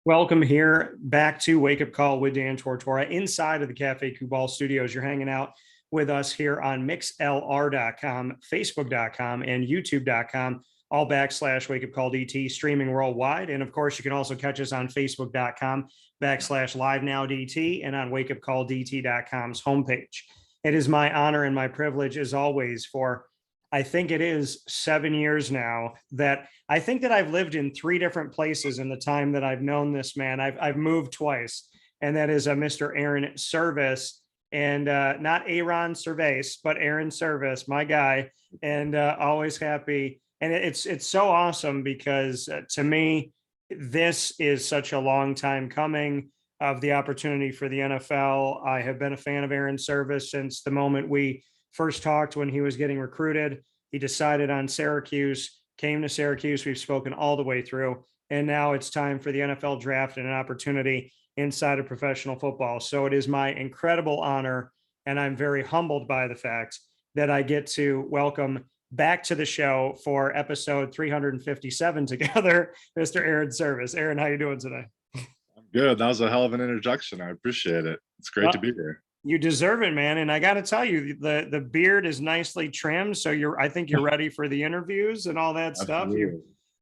Welcome here back to Wake Up Call with Dan Tortora inside of the Cafe Kubal studios. You're hanging out with us here on mixlr.com, facebook.com, and youtube.com, all /Wake Up Call DT, streaming worldwide. And of course, you can also catch us on facebook.com /live now DT and on wakeupcalldt.com's homepage. It is my honor and my privilege, as always, for I think it is 7 years now that I think that I've lived in 3 different places in the time that I've known this man. I've moved twice, and that is Mr. Airon Servais, and not Airon Servais, but Airon Servais, my guy, and always happy. And it's so awesome because to me, this is such a long time coming of the opportunity for the NFL. I have been a fan of Airon Servais since the moment we first talked when he was getting recruited. He decided on Syracuse, came to Syracuse. We've spoken all the way through, and now it's time for the NFL draft and an opportunity inside of professional football. So it is my incredible honor, and I'm very humbled by the fact that I get to welcome back to the show for episode 357 together, Mr. Airon Servais. Airon, how you doing today? I'm good. That was a hell of an introduction. I appreciate it. It's great to be here. You deserve it, man. And I got to tell you, the beard is nicely trimmed. So I think you're ready for the interviews and all that stuff.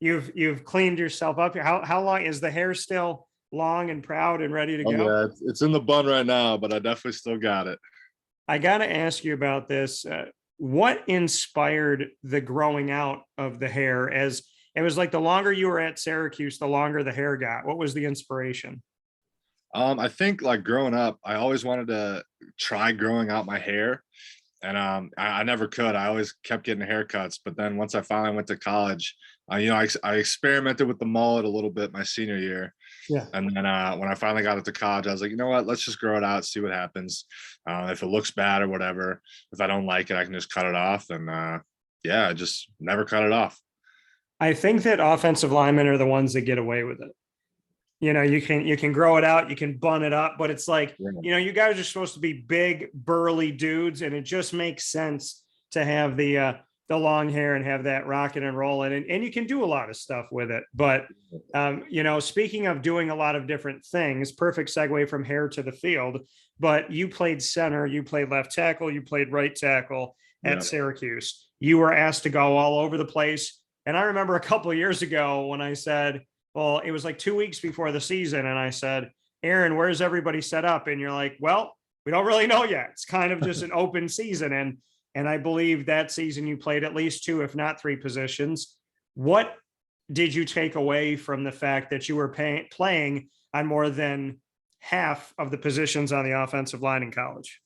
You've cleaned yourself up here. How long is the hair still long and proud and ready to go? Yeah, it's in the bun right now, but I definitely still got it. I got to ask you about this. What inspired the growing out of the hair? As it was like the longer you were at Syracuse, the longer the hair got. What was the inspiration? I think like growing up, I always wanted to try growing out my hair, and I never could. I always kept getting haircuts, but then once I finally went to college, I experimented with the mullet a little bit my senior year. Yeah. And then when I finally got into college, I was like, you know what, let's just grow it out, see what happens. If it looks bad or whatever, if I don't like it, I can just cut it off. And I just never cut it off. I think that offensive linemen are the ones that get away with it. You can grow it out, you can bun it up, but it's like, you guys are supposed to be big, burly dudes, and it just makes sense to have the long hair and have that rocking and rolling, and you can do a lot of stuff with it. But speaking of doing a lot of different things, perfect segue from hair to the field. But you played center, you played left tackle, you played right tackle at Syracuse. You were asked to go all over the place, and I remember a couple of years ago when I said, well, it was like 2 weeks before the season, and I said, Airon, where's everybody set up? And you're like, well, we don't really know yet. It's kind of just an open season. And I believe that season you played at least 2, if not 3 positions. What did you take away from the fact that you were playing on more than half of the positions on the offensive line in college?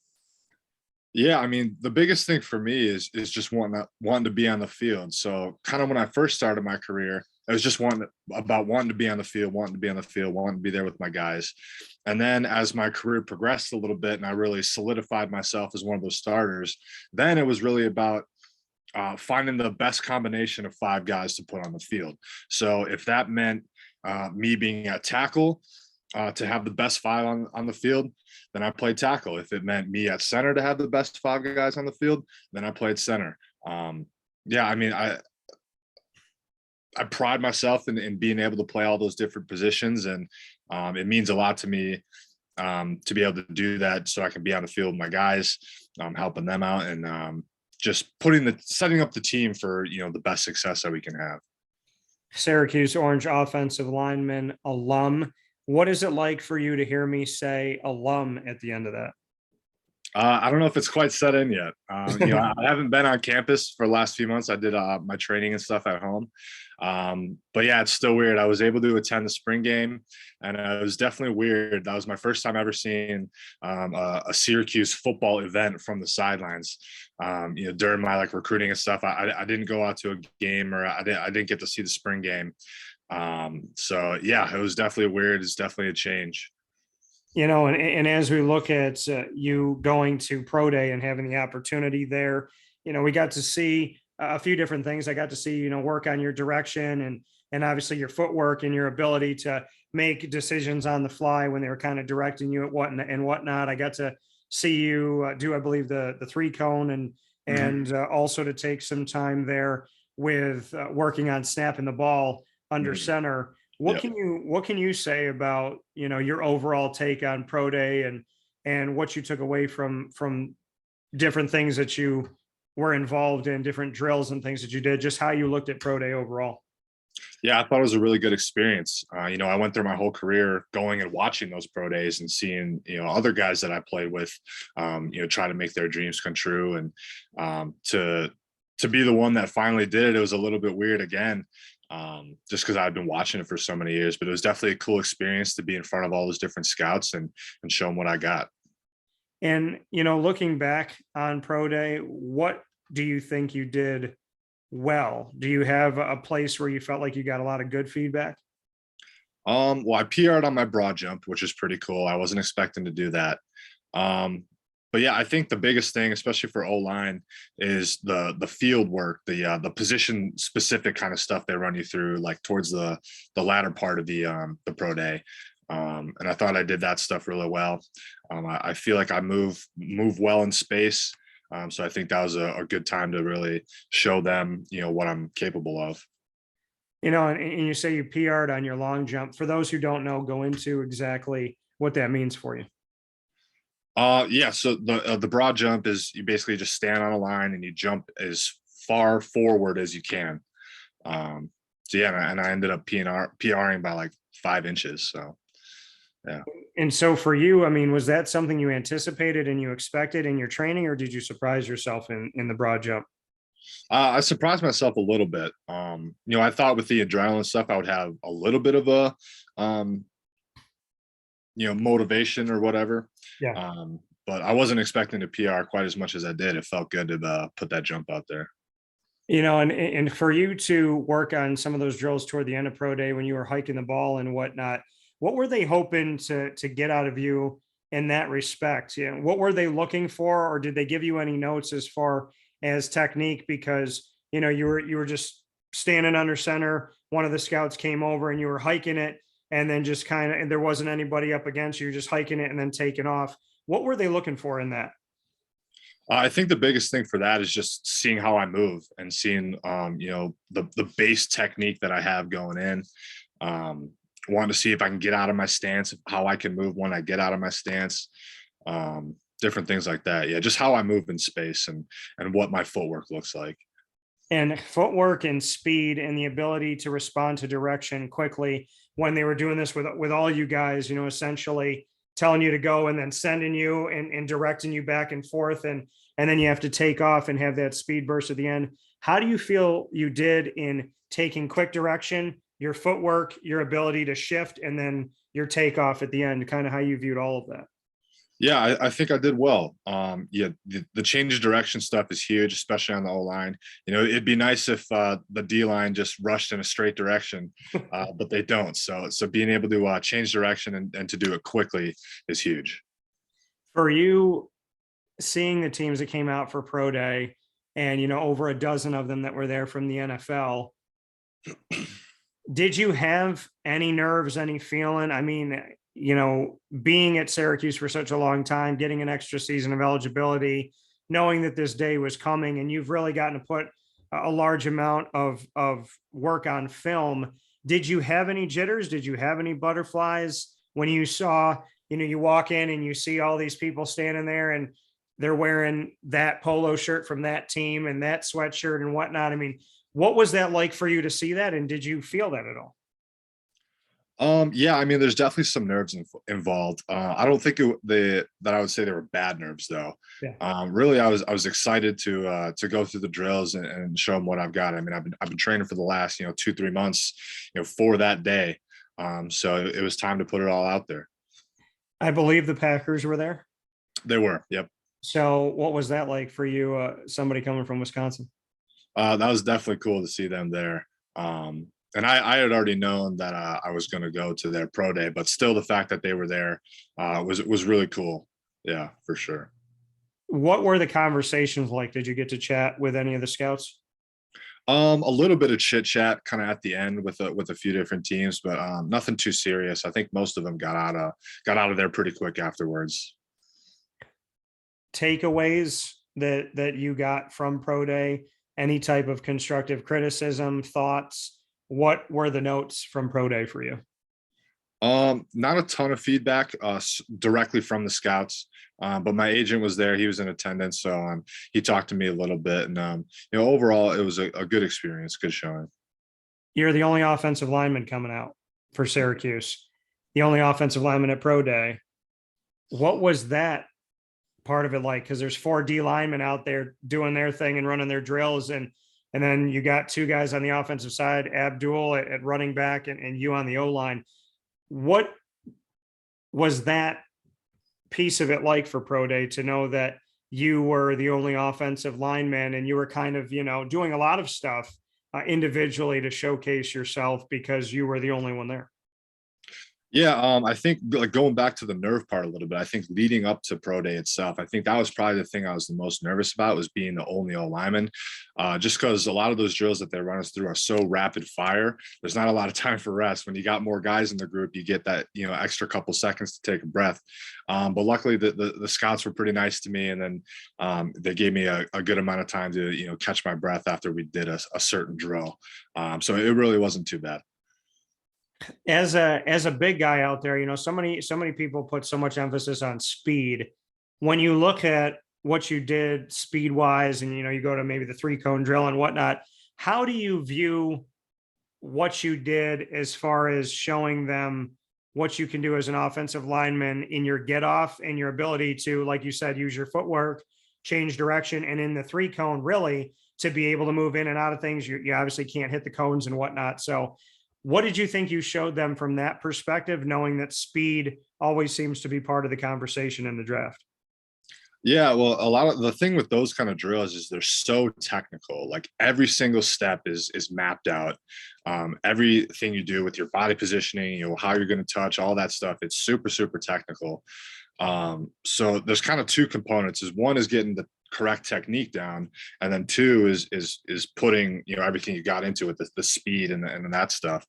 Yeah, I mean, the biggest thing for me is just wanting to be on the field. So kind of when I first started my career, I was just wanting to be on the field, wanting to be there with my guys. And then as my career progressed a little bit and I really solidified myself as one of those starters, then it was really about finding the best combination of 5 guys to put on the field. So if that meant me being at tackle, to have the best 5 on the field, then I played tackle. If it meant me at center to have the best 5 guys on the field, then I played center. I pride myself in being able to play all those different positions, and it means a lot to me to be able to do that, so I can be on the field with my guys, helping them out, and just setting up the team for the best success that we can have. Syracuse Orange offensive lineman, alum. What is it like for you to hear me say alum at the end of that? I don't know if it's quite set in yet. I haven't been on campus for the last few months. I did my training and stuff at home. But yeah, it's still weird. I was able to attend the spring game, and it was definitely weird. That was my first time ever seeing a Syracuse football event from the sidelines. During my recruiting and stuff, I didn't go out to a game, or I didn't get to see the spring game. So yeah, it was definitely weird. It's definitely a change. And as we look at you going to Pro Day and having the opportunity there, we got to see a few different things. I got to see, work on your direction and obviously your footwork and your ability to make decisions on the fly when they were kind of directing you at what and whatnot. I got to see you do, I believe, the 3-cone and also to take some time there with working on snapping the ball under center. Yep. What can you say about, your overall take on pro day and what you took away from different things that you were involved in, different drills and things that you did, just how you looked at pro day overall? Yeah, I thought it was a really good experience. I went through my whole career going and watching those pro days and seeing, other guys that I played with, try to make their dreams come true. And to be the one that finally did it, it was a little bit weird again, just because I've been watching it for so many years. But it was definitely a cool experience to be in front of all those different scouts and show them what I got. And, looking back on pro day, what do you think you did well? Do you have a place where you felt like you got a lot of good feedback? Well, I PR'd on my broad jump, which is pretty cool. I wasn't expecting to do that. Um, but yeah, I think the biggest thing, especially for O line, is the field work, the position specific kind of stuff they run you through, like towards the latter part of the pro day. And I thought I did that stuff really well. I feel like I move well in space. So I think that was a good time to really show them, what I'm capable of. And you say you PR'd on your long jump. For those who don't know, go into exactly what that means for you. Yeah. So the broad jump is you basically just stand on a line and you jump as far forward as you can. So yeah, and I ended up PRing by like 5 inches. So yeah. And so for you, I mean, was that something you anticipated and you expected in your training, or did you surprise yourself in the broad jump? I surprised myself a little bit. I thought with the adrenaline stuff, I would have a little bit of a, um, motivation or whatever. Yeah. But I wasn't expecting to PR quite as much as I did. It felt good to put that jump out there. And for you to work on some of those drills toward the end of pro day when you were hiking the ball and whatnot, what were they hoping to get out of you in that respect? What were they looking for, or did they give you any notes as far as technique? Because you were just standing under center. One of the scouts came over and you were hiking it, and then just kind of, and there wasn't anybody up against you. You're just hiking it and then taking off. What were they looking for in that? I think the biggest thing for that is just seeing how I move and seeing, the base technique that I have going in. Wanting to see if I can get out of my stance, how I can move when I get out of my stance, different things like that. Yeah, just how I move in space and what my footwork looks like. And footwork and speed and the ability to respond to direction quickly when they were doing this with all you guys, essentially telling you to go and then sending you and directing you back and forth, and then you have to take off and have that speed burst at the end. How do you feel you did in taking quick direction, your footwork, your ability to shift, and then your takeoff at the end, kind of how you viewed all of that? Yeah, I think I did well. Yeah, the change of direction stuff is huge, especially on the O line. It'd be nice if the D line just rushed in a straight direction, but they don't. So being able to change direction and to do it quickly is huge. For you, seeing the teams that came out for pro day and over a dozen of them that were there from the NFL, did you have any nerves, any feeling? I mean, being at Syracuse for such a long time, getting an extra season of eligibility, knowing that this day was coming, and you've really gotten to put a large amount of work on film. Did you have any jitters? Did you have any butterflies when you saw, you walk in and you see all these people standing there and they're wearing that polo shirt from that team and that sweatshirt and whatnot? I mean, what was that like for you to see that? And did you feel that at all? Yeah, I mean, there's definitely some nerves involved. I don't think that I would say they were bad nerves though. Yeah. Really, I was excited to go through the drills and show them what I've got. I mean, I've been training for the last 2-3 months, for that day. So it was time to put it all out there. I believe the Packers were there. They were, yep. So what was that like for you, somebody coming from Wisconsin? That was definitely cool to see them there. And I had already known that I was going to go to their pro day, but still the fact that they were there was really cool. Yeah, for sure. What were the conversations like? Did you get to chat with any of the scouts? A little bit of chit chat kind of at the end with a few different teams, but nothing too serious. I think most of them got out of there pretty quick afterwards. Takeaways that you got from pro day? Any type of constructive criticism, thoughts, what were the notes from pro day for you? Not a ton of feedback directly from the scouts, but my agent was there. He was in attendance, so he talked to me a little bit, and overall, it was a good experience, good showing. You're the only offensive lineman coming out for Syracuse, the only offensive lineman at pro day. What was that part of it like? Because there's 4 D linemen out there doing their thing and running their drills, and then you got 2 guys on the offensive side, Abdul at running back, and you on the O line. What was that piece of it like for pro day, to know that you were the only offensive lineman and you were kind of, doing a lot of stuff individually to showcase yourself because you were the only one there? Yeah, I think like going back to the nerve part a little bit, I think leading up to pro day itself, I think that was probably the thing I was the most nervous about, was being the only O lineman. Just because a lot of those drills that they run us through are so rapid fire. There's not a lot of time for rest. When you got more guys in the group, you get that, extra couple seconds to take a breath. But luckily the scouts were pretty nice to me. And then they gave me a good amount of time to, catch my breath after we did a certain drill. So it really wasn't too bad. As a big guy out there, so many people put so much emphasis on speed. When you look at what you did speed wise, and you go to maybe the 3-cone drill and whatnot, how do you view what you did as far as showing them what you can do as an offensive lineman in your get off and your ability to, like you said, use your footwork, change direction, and in the 3-cone really to be able to move in and out of things? You obviously can't hit the cones and whatnot. So what did you think you showed them from that perspective, knowing that speed always seems to be part of the conversation in the draft? Yeah, well, a lot of the thing with those kind of drills is they're so technical. Like every single step is mapped out. Everything you do with your body positioning, how you're going to touch, all that stuff, it's super, super technical. So there's kind of 2 components. Is one is getting the correct technique down, and then 2 is putting everything you got into it, the speed and that stuff.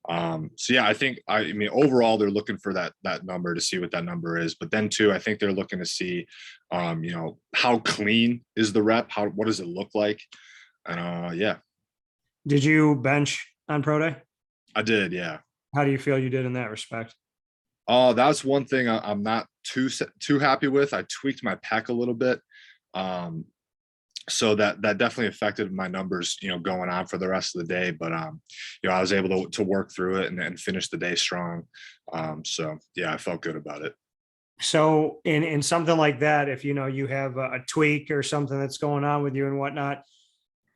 So yeah, I mean overall they're looking for that number, to see what that number is, but then 2, I think they're looking to see how clean is the rep, what does it look like, and yeah. Did you bench on pro day? I did, yeah. How do you feel you did in that respect? That's one thing I'm not too happy with. I tweaked my pec a little bit. So that definitely affected my numbers, going on for the rest of the day. But I was able to work through it and finish the day strong. So yeah, I felt good about it. So in something like that, if you have a tweak or something that's going on with you and whatnot,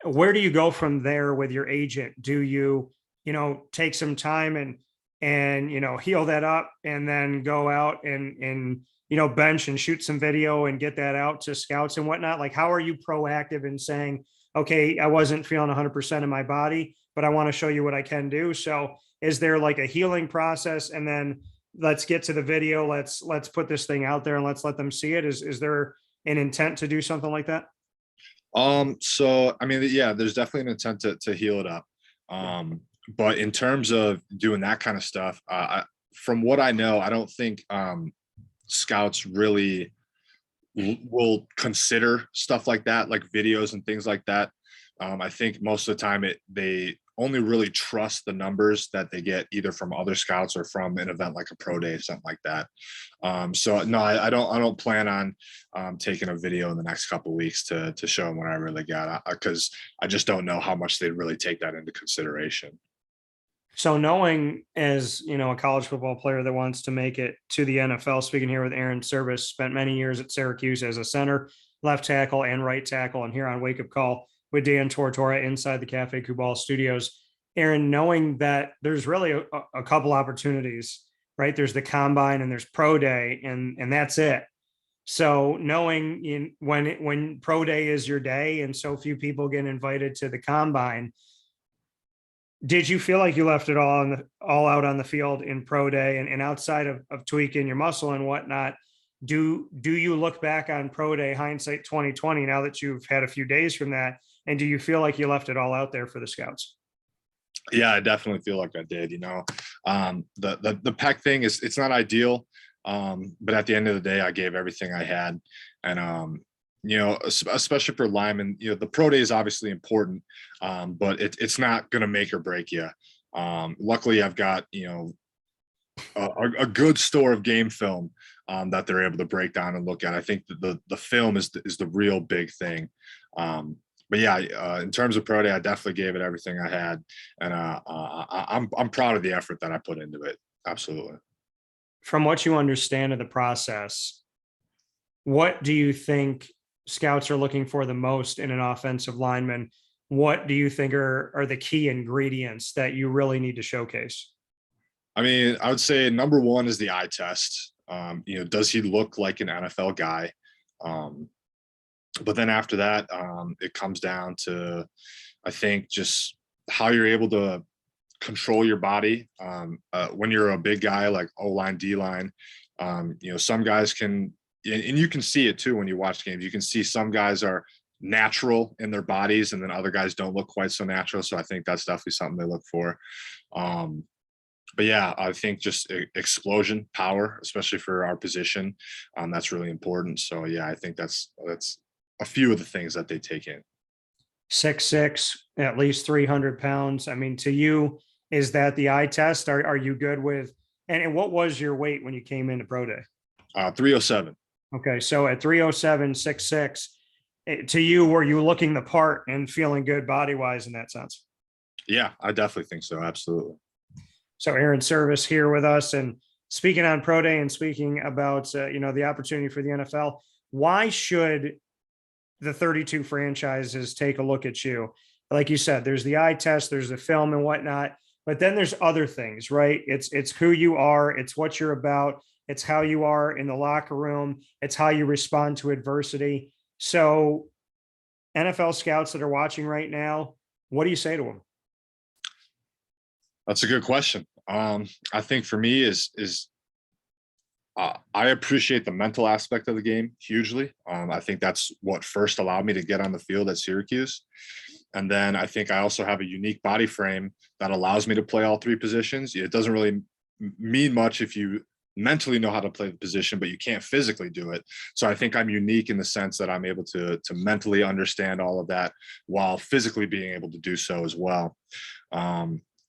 where do you go from there with your agent? Do you take some time and heal that up, and then go out and bench and shoot some video and get that out to scouts and whatnot? Like, how are you proactive in saying, okay, I wasn't feeling 100% in my body, but I want to show you what I can do? So is there like a healing process, and then let's get to the video, let's put this thing out there and let's let them see it? Is there an intent to do something like that? So I mean, yeah, there's definitely an intent to heal it up. But in terms of doing that kind of stuff, from what I know, I don't think scouts really will consider stuff like that, like videos and things like that. I think most of the time they only really trust the numbers that they get either from other scouts or from an event like a pro day or something like that. So no, I don't plan on taking a video in the next couple of weeks to show them what I really got, because I just don't know how much they'd really take that into consideration. So knowing, as a college football player that wants to make it to the NFL, speaking here with Airon Servais, spent many years at Syracuse as a center, left tackle, and right tackle, and here on Wake Up Call with Dan Tortora inside the Cafe Kubal studios. Airon, knowing that there's really a couple opportunities, right? There's the combine and there's pro day, and that's it. So knowing when pro day is your day and so few people get invited to the combine, did you feel like you left it all out on the field in pro day, and outside of tweaking your muscle and whatnot? Do you look back on pro day, hindsight 2020, now that you've had a few days from that, and do you feel like you left it all out there for the scouts? Yeah, I definitely feel like I did. The pec thing it's not ideal, but at the end of the day, I gave everything I had, and especially for linemen, the pro day is obviously important, but it's not going to make or break you. Luckily, I've got, a good store of game film that they're able to break down and look at. I think that the film is the real big thing. But yeah, in terms of pro day, I definitely gave it everything I had, and I'm proud of the effort that I put into it. Absolutely. From what you understand of the process, what do you think scouts are looking for the most in an offensive lineman? What do you think are the key ingredients that you really need to showcase? I mean, I would say number one is the eye test. Does he look like an NFL guy? But then after that, it comes down to, I think, just how you're able to control your body. When you're a big guy like O-line, D-line, some guys can, and you can see it too when you watch games. You can see some guys are natural in their bodies, and then other guys don't look quite so natural. So I think that's definitely something they look for. But yeah, I think just explosion, power, especially for our position, that's really important. So yeah, I think that's a few of the things that they take in. 6'6", at least 300 pounds. I mean, to you, is that the eye test? Are you good with, and what was your weight when you came into pro day? 307. Okay. So at 307, 6'6", to you, were you looking the part and feeling good body wise in that sense? Yeah, I definitely think so. Absolutely. So Airon Servais here with us, and speaking on pro day and speaking about, the opportunity for the NFL, why should the 32 franchises take a look at you? Like you said, there's the eye test, there's the film and whatnot, but then there's other things, right? It's who you are, it's what you're about, it's how you are in the locker room, it's how you respond to adversity. So NFL scouts that are watching right now, what do you say to them? That's a good question. I think for me is I appreciate the mental aspect of the game hugely. I think that's what first allowed me to get on the field at Syracuse. And then I think I also have a unique body frame that allows me to play all three positions. It doesn't really mean much if you mentally know how to play the position, but you can't physically do it. So I think I'm unique in the sense that I'm able to mentally understand all of that while physically being able to do so as well.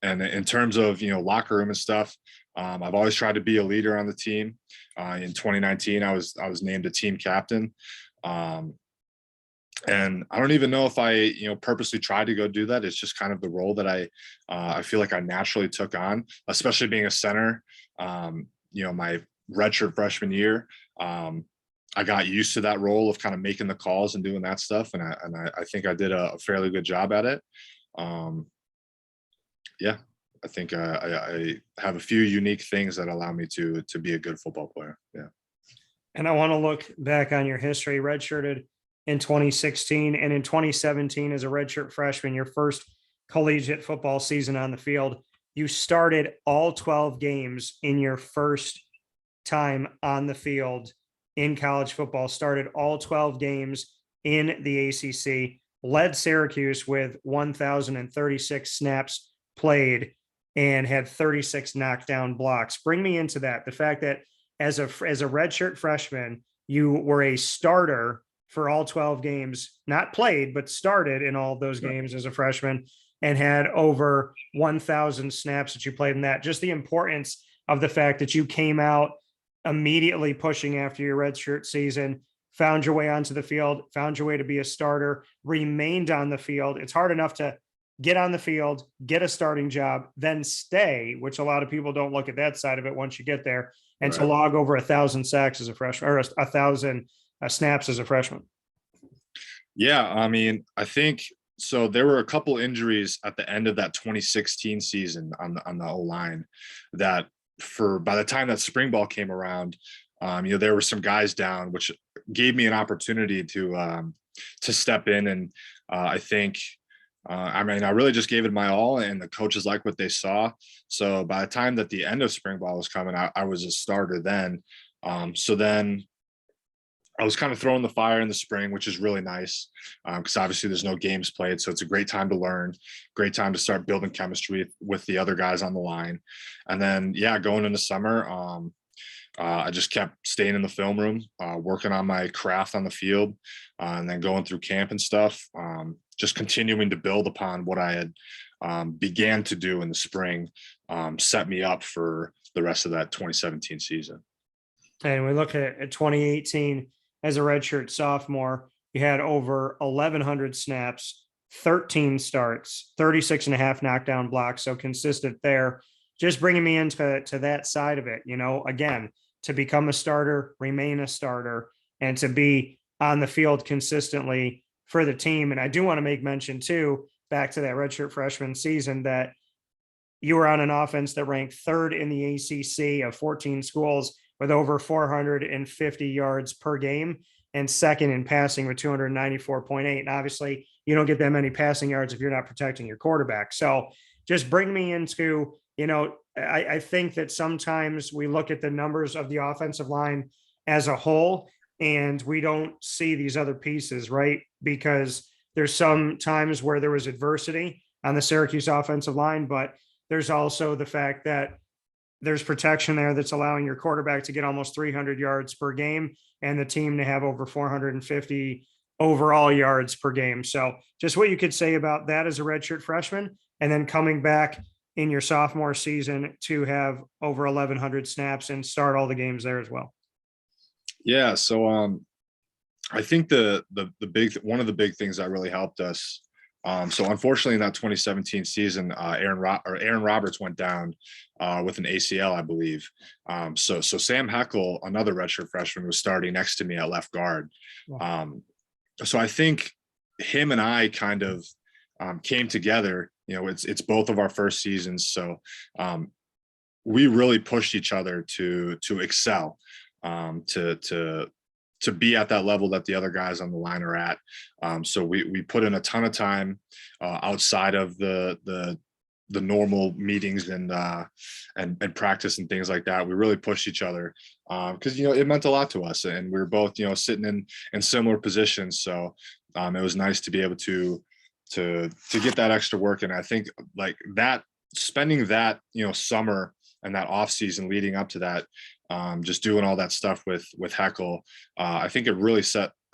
And in terms of, locker room and stuff, I've always tried to be a leader on the team. In 2019, I was named a team captain. And I don't even know if I, purposely tried to go do that. It's just kind of the role that I feel like I naturally took on, especially being a center. My redshirt freshman year, I got used to that role of kind of making the calls and doing that stuff. And I think I did a fairly good job at it. Yeah, I think I have a few unique things that allow me to be a good football player. Yeah. And I want to look back on your history, redshirted in 2016 and in 2017 as a redshirt freshman, your first collegiate football season on the field. You started all 12 games in your first time on the field in college football, started all 12 games in the ACC, led Syracuse with 1,036 snaps played, and had 36 knockdown blocks. Bring me into that. The fact that as a redshirt freshman, you were a starter for all 12 games, not played, but started in all of those games as a freshman, and had over 1,000 snaps that you played in that. Just the importance of the fact that you came out immediately pushing after your redshirt season, found your way onto the field, found your way to be a starter, remained on the field. It's hard enough to get on the field, get a starting job, then stay, which a lot of people don't look at that side of it once you get there, and to log over 1,000 sacks as a freshman, or 1,000 snaps as a freshman. Yeah, I mean, I think so. There were a couple injuries at the end of that 2016 season on the O-line that by the time that spring ball came around, there were some guys down, which gave me an opportunity to step in. And I think, I really just gave it my all, and the coaches liked what they saw. So by the time that the end of spring ball was coming, I was a starter then. So then I was kind of throwing the fire in the spring, which is really nice because obviously there's no games played. So it's a great time to learn, great time to start building chemistry with the other guys on the line. And then, yeah, going into summer, I just kept staying in the film room, working on my craft on the field, and then going through camp and stuff. Just continuing to build upon what I had began to do in the spring, set me up for the rest of that 2017 season. And we look at 2018 as a redshirt sophomore, you had over 1,100 snaps, 13 starts, 36 and a half knockdown blocks. So consistent there. Just bringing me into that side of it, again, to become a starter, remain a starter, and to be on the field consistently for the team. And I do want to make mention too, back to that redshirt freshman season, that you were on an offense that ranked third in the ACC of 14 schools with over 450 yards per game and second in passing with 294.8. And obviously, you don't get that many passing yards if you're not protecting your quarterback. So just bring me into, I think that sometimes we look at the numbers of the offensive line as a whole and we don't see these other pieces, right? Because there's some times where there was adversity on the Syracuse offensive line, but there's also the fact that there's protection there that's allowing your quarterback to get almost 300 yards per game and the team to have over 450 overall yards per game. So just what you could say about that as a redshirt freshman, and then coming back in your sophomore season to have over 1,100 snaps and start all the games there as well. Yeah. So I think the one of the big things that really helped us. So unfortunately, in that 2017 season, Aaron Roberts went down with an ACL, I believe. So Sam Heckel, another redshirt freshman, was starting next to me at left guard. So I think him and I kind of came together. It's both of our first seasons, so we really pushed each other to excel, to be at that level that the other guys on the line are at. So we put in a ton of time outside of the normal meetings and practice and things like that. We really pushed each other because it meant a lot to us, and we were both sitting in similar positions. So it was nice to be able to get that extra work. And I think like that, spending that summer and that off season leading up to that, just doing all that stuff with Heckel, I think it really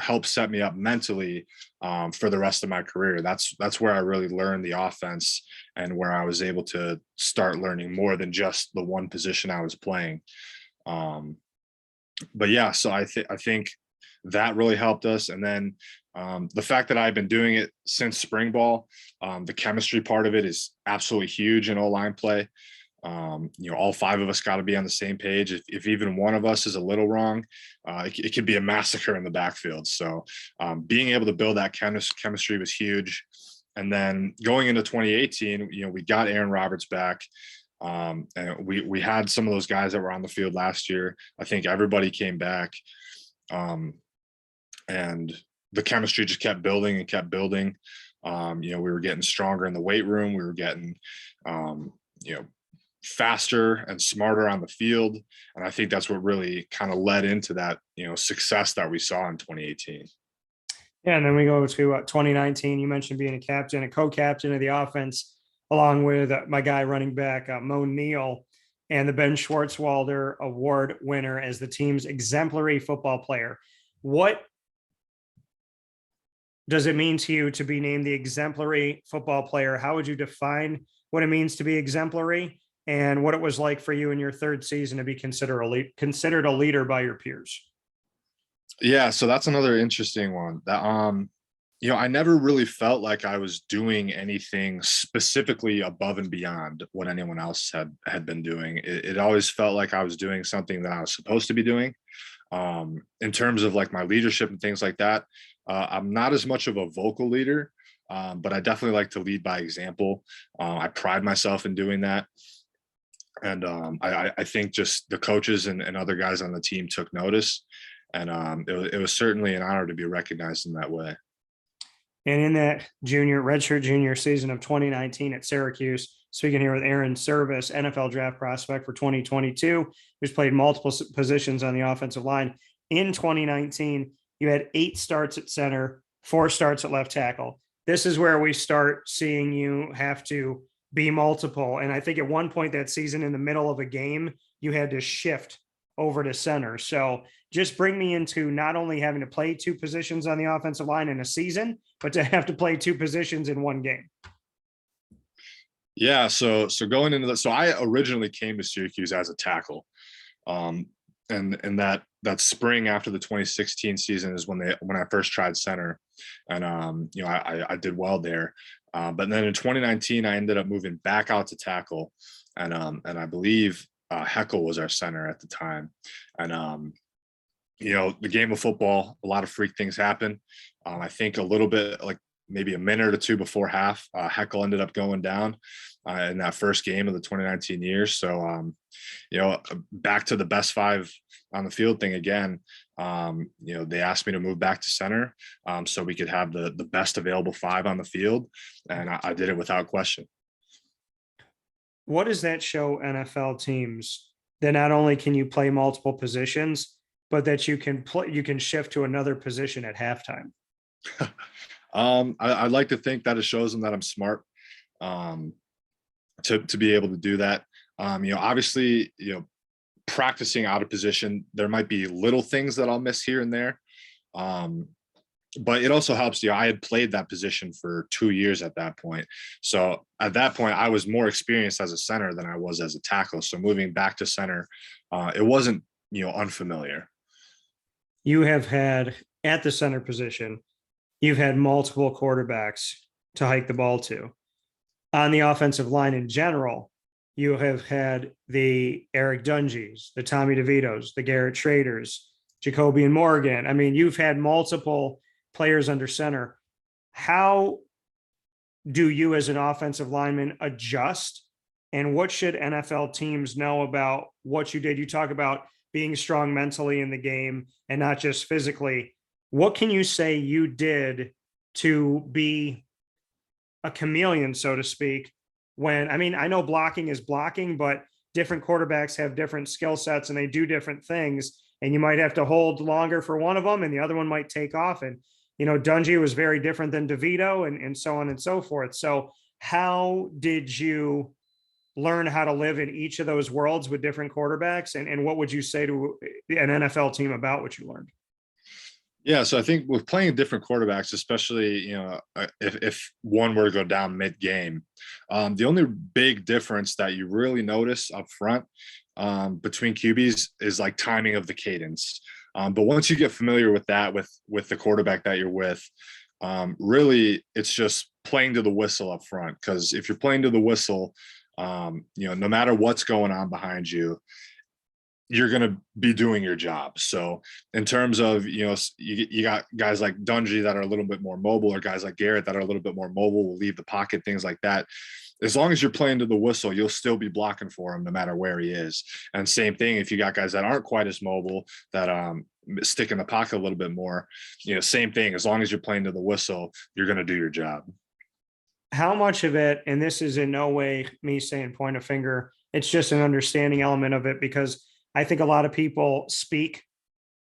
helped set me up mentally for the rest of my career. That's where I really learned the offense and where I was able to start learning more than just the one position I was playing. But yeah, so I think that really helped us. And then the fact that I've been doing it since spring ball, the chemistry part of it is absolutely huge in O-line play. All five of us got to be on the same page. If even one of us is a little wrong, it could be a massacre in the backfield. So being able to build that chemistry was huge. And then going into 2018, we got Aaron Roberts back. And we had some of those guys that were on the field last year. I think everybody came back. And the chemistry just kept building and kept building. We were getting stronger in the weight room. We were getting, faster and smarter on the field. And I think that's what really kind of led into that, success that we saw in 2018. Yeah. And then we go to 2019. You mentioned being a co-captain of the offense, along with my guy running back, Mo Neal, and the Ben Schwartzwalder Award winner as the team's exemplary football player. What does it mean to you to be named the exemplary football player? How would you define what it means to be exemplary, and what it was like for you in your third season to be considered a leader by your peers? Yeah, so that's another interesting one. That I never really felt like I was doing anything specifically above and beyond what anyone else had been doing. It always felt like I was doing something that I was supposed to be doing. In terms of like my leadership and things like that, I'm not as much of a vocal leader, but I definitely like to lead by example. I pride myself in doing that. And I think just the coaches and other guys on the team took notice, and it was certainly an honor to be recognized in that way. And in that redshirt junior season of 2019 at Syracuse, speaking here with Airon Servais, NFL draft prospect for 2022, who's played multiple positions on the offensive line. In 2019, you had 8 starts at center, 4 starts at left tackle. This is where we start seeing you have to be multiple. And I think at one point that season, in the middle of a game, you had to shift over to center. So just bring me into not only having to play two positions on the offensive line in a season, but to have to play two positions in one game. Yeah, so going into so I originally came to Syracuse as a tackle. And that spring after the 2016 season is when I first tried center, and I did well there. But then in 2019 I ended up moving back out to tackle, and I believe Heckle was our center at the time. And the game of football, a lot of freak things happen. I think a little bit, like maybe a minute or two before half, Heckle ended up going down in that first game of the 2019 year. So back to the best five on the field thing again. They asked me to move back to center, so we could have the best available five on the field, and I did it without question. What does that show NFL teams, that not only can you play multiple positions, but that you can shift to another position at halftime? I'd like to think that it shows them that I'm smart, to be able to do that. Obviously, practicing out of position, there might be little things that I'll miss here and there. But it also helps, I had played that position for 2 years at that point. So at that point, I was more experienced as a center than I was as a tackle. So moving back to center, it wasn't, unfamiliar. You have had, at the center position, you've had multiple quarterbacks to hike the ball to. On the offensive line in general, you have had the Eric Dungies, the Tommy DeVitos, the Garrett Schraders, Jacoby and Morgan. I mean, you've had multiple players under center. How do you as an offensive lineman adjust? And what should NFL teams know about what you did? You talk about being strong mentally in the game and not just physically. What can you say you did to be a chameleon, so to speak? When, I know blocking is blocking, but different quarterbacks have different skill sets and they do different things. And you might have to hold longer for one of them and the other one might take off. And, Dungy was very different than DeVito and so on and so forth. So how did you learn how to live in each of those worlds with different quarterbacks? And what would you say to an NFL team about what you learned? Yeah, so I think with playing different quarterbacks, especially if one were to go down mid-game, the only big difference that you really notice up front between QBs is like timing of the cadence. But once you get familiar with that, with the quarterback that you're with, really it's just playing to the whistle up front. Because if you're playing to the whistle, no matter what's going on behind you, you're going to be doing your job. So in terms of, you got guys like Dungy that are a little bit more mobile, or guys like Garrett that are a little bit more mobile, will leave the pocket, things like that. As long as you're playing to the whistle, you'll still be blocking for him no matter where he is. And same thing, if you got guys that aren't quite as mobile, that stick in the pocket a little bit more, same thing. As long as you're playing to the whistle, you're going to do your job. How much of it, and this is in no way me saying point a finger, it's just an understanding element of it, because I think a lot of people speak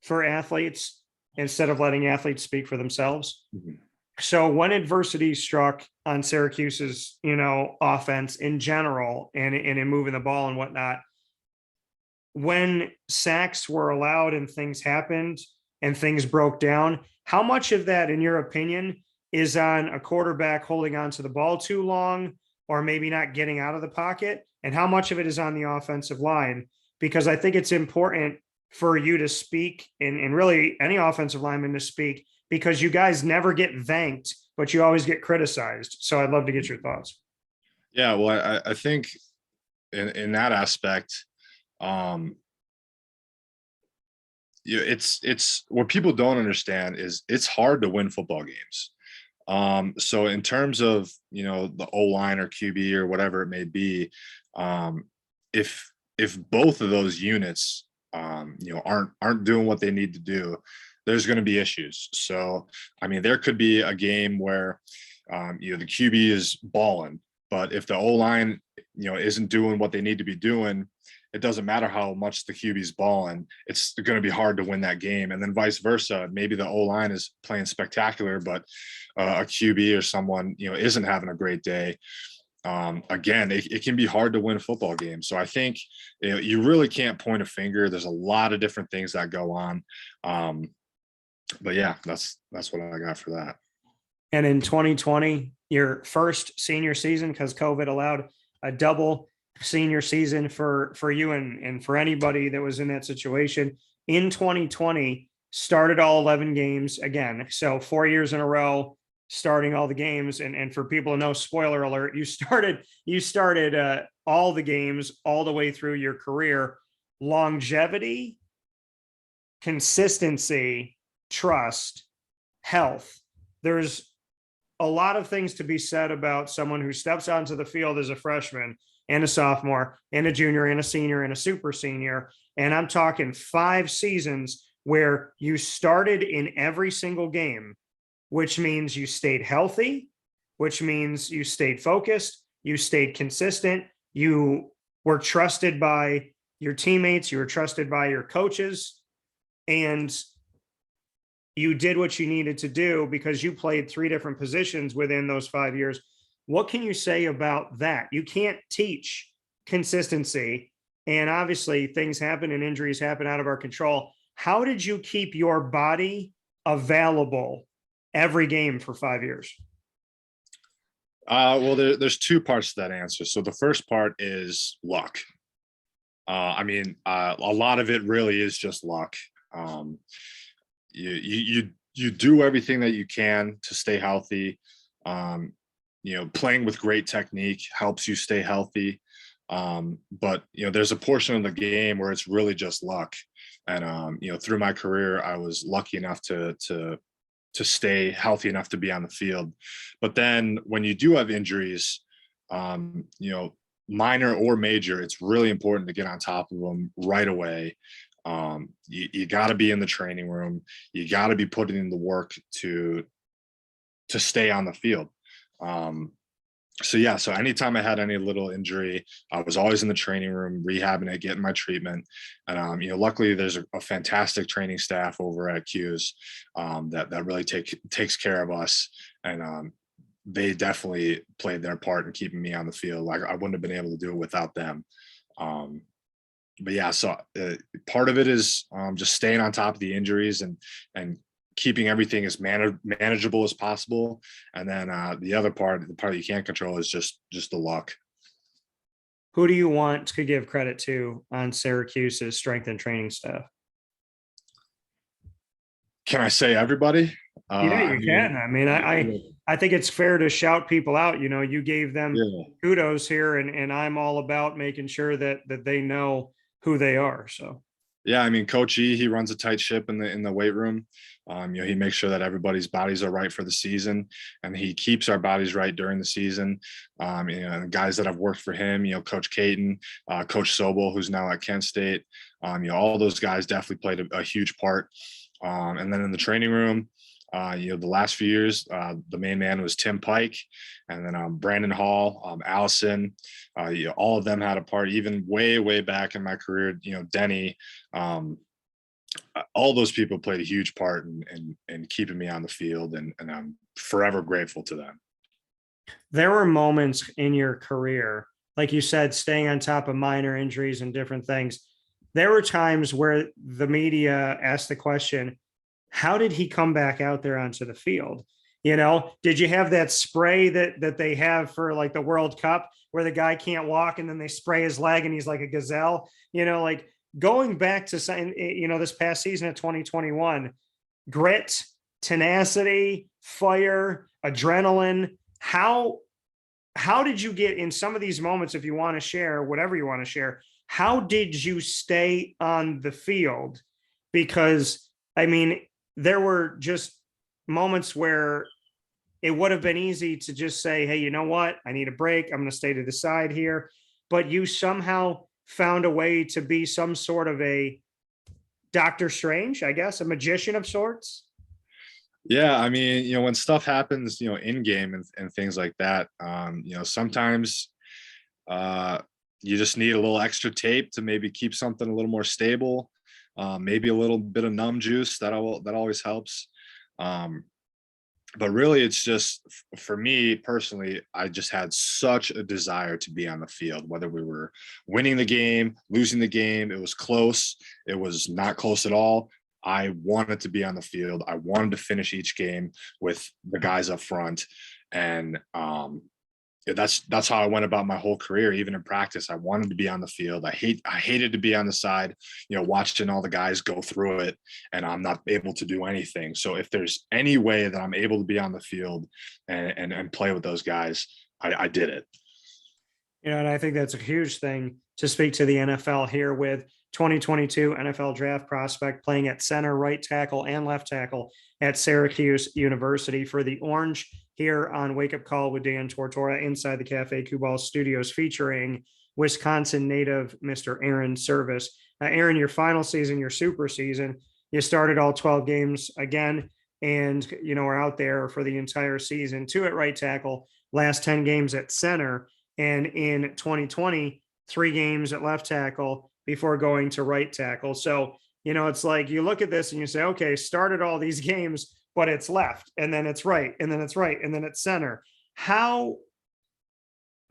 for athletes instead of letting athletes speak for themselves. Mm-hmm. So when adversity struck on Syracuse's, offense in general and in moving the ball and whatnot, when sacks were allowed and things happened and things broke down, how much of that, in your opinion, is on a quarterback holding on to the ball too long or maybe not getting out of the pocket? And how much of it is on the offensive line? Because I think it's important for you to speak, and really any offensive lineman to speak, because you guys never get thanked, but you always get criticized. So I'd love to get your thoughts. Yeah, well, I think in that aspect, it's what people don't understand is it's hard to win football games. So in terms of, the O-line or QB or whatever it may be, if both of those units, aren't doing what they need to do, there's going to be issues. So, there could be a game where, the QB is balling, but if the O-line, isn't doing what they need to be doing, it doesn't matter how much the QB's balling, it's going to be hard to win that game. And then vice versa. Maybe the O-line is playing spectacular, but a QB or someone, isn't having a great day. again, it can be hard to win a football game. So I think, you really can't point a finger. There's a lot of different things that go on. But yeah, that's what I got for that. And in 2020, your first senior season, because COVID allowed a double senior season for you and for anybody that was in that situation. In 2020, started all 11 games again. So 4 years in a row, starting all the games. And for people to know, spoiler alert, you started all the games all the way through your career. Longevity, consistency, trust, health. There's a lot of things to be said about someone who steps onto the field as a freshman and a sophomore and a junior and a senior and a super senior. And I'm talking 5 seasons where you started in every single game, which means you stayed healthy, which means you stayed focused, you stayed consistent, you were trusted by your teammates, you were trusted by your coaches, and you did what you needed to do because you played 3 different positions within those 5 years. What can you say about that? You can't teach consistency, and obviously things happen and injuries happen out of our control. How did you keep your body available every game for 5 years? Well, there's 2 parts to that answer. So the first part is luck. I mean, a lot of it really is just luck. You do everything that you can to stay healthy. Playing with great technique helps you stay healthy. But there's a portion of the game where it's really just luck. And through my career, I was lucky enough to stay healthy enough to be on the field. But then when you do have injuries, minor or major, it's really important to get on top of them right away. You got to be in the training room. You got to be putting in the work to stay on the field. So anytime I had any little injury, I was always in the training room, rehabbing it, getting my treatment. And, luckily there's a fantastic training staff over at Q's that really takes care of us. And they definitely played their part in keeping me on the field. Like, I wouldn't have been able to do it without them. But yeah, so part of it is just staying on top of the injuries and keeping everything as manageable as possible. And then the other part, the part that you can't control, is just the luck. Who do you want to give credit to on Syracuse's strength and training staff? Can I say everybody? Yeah, you can. I mean, I think it's fair to shout people out. You gave them kudos here, and I'm all about making sure that they know who they are. So yeah, I mean, Coach E, he runs a tight ship in the weight room. He makes sure that everybody's bodies are right for the season, and he keeps our bodies right during the season. The guys that have worked for him, Coach Caton, Coach Sobel, who's now at Kent State, all those guys definitely played a huge part. And then in the training room, the last few years, the main man was Tim Pike, and then Brandon Hall, Allison, all of them had a part. Even way back in my career, Denny, all those people played a huge part in keeping me on the field, and I'm forever grateful to them. There were moments in your career, like you said, staying on top of minor injuries and different things. There were times where the media asked the question, how did he come back out there onto the field? Did you have that spray that they have for like the World Cup where the guy can't walk and then they spray his leg and he's like a gazelle? Like going back to, this past season of 2021, grit, tenacity, fire, adrenaline. How did you get in some of these moments, if you want to share, whatever you want to share, how did you stay on the field? Because, I mean, there were just moments where it would have been easy to just say, hey, you know what? I need a break. I'm going to stay to the side here. But you somehow found a way to be some sort of a Doctor Strange, I guess, a magician of sorts. Yeah, I mean, when stuff happens, in game and things like that, sometimes you just need a little extra tape to maybe keep something a little more stable. Maybe a little bit of numb juice that always helps. but really it's just for me personally, I just had such a desire to be on the field, whether we were winning the game, losing the game, it was close, it was not close at all. I wanted to be on the field. I wanted to finish each game with the guys up front. And yeah, that's how I went about my whole career. Even in practice, I wanted to be on the field. I hated to be on the side, watching all the guys go through it, and I'm not able to do anything. So if there's any way that I'm able to be on the field and play with those guys, I did it. And I think that's a huge thing to speak to the NFL here with 2022 NFL draft prospect playing at center, right tackle, and left tackle at Syracuse University for the Orange here on Wake Up Call with Dan Tortora inside the Cafe Kubal studios featuring Wisconsin native Mr. Airon Servais. Airon, your final season, your super season, you started all 12 games again and, are out there for the entire season, 2 at right tackle, last 10 games at center. And in 2020, 3 games at left tackle before going to right tackle. So, it's like you look at this and you say, okay, started all these games, but it's left and then it's right and then it's right and then it's center. How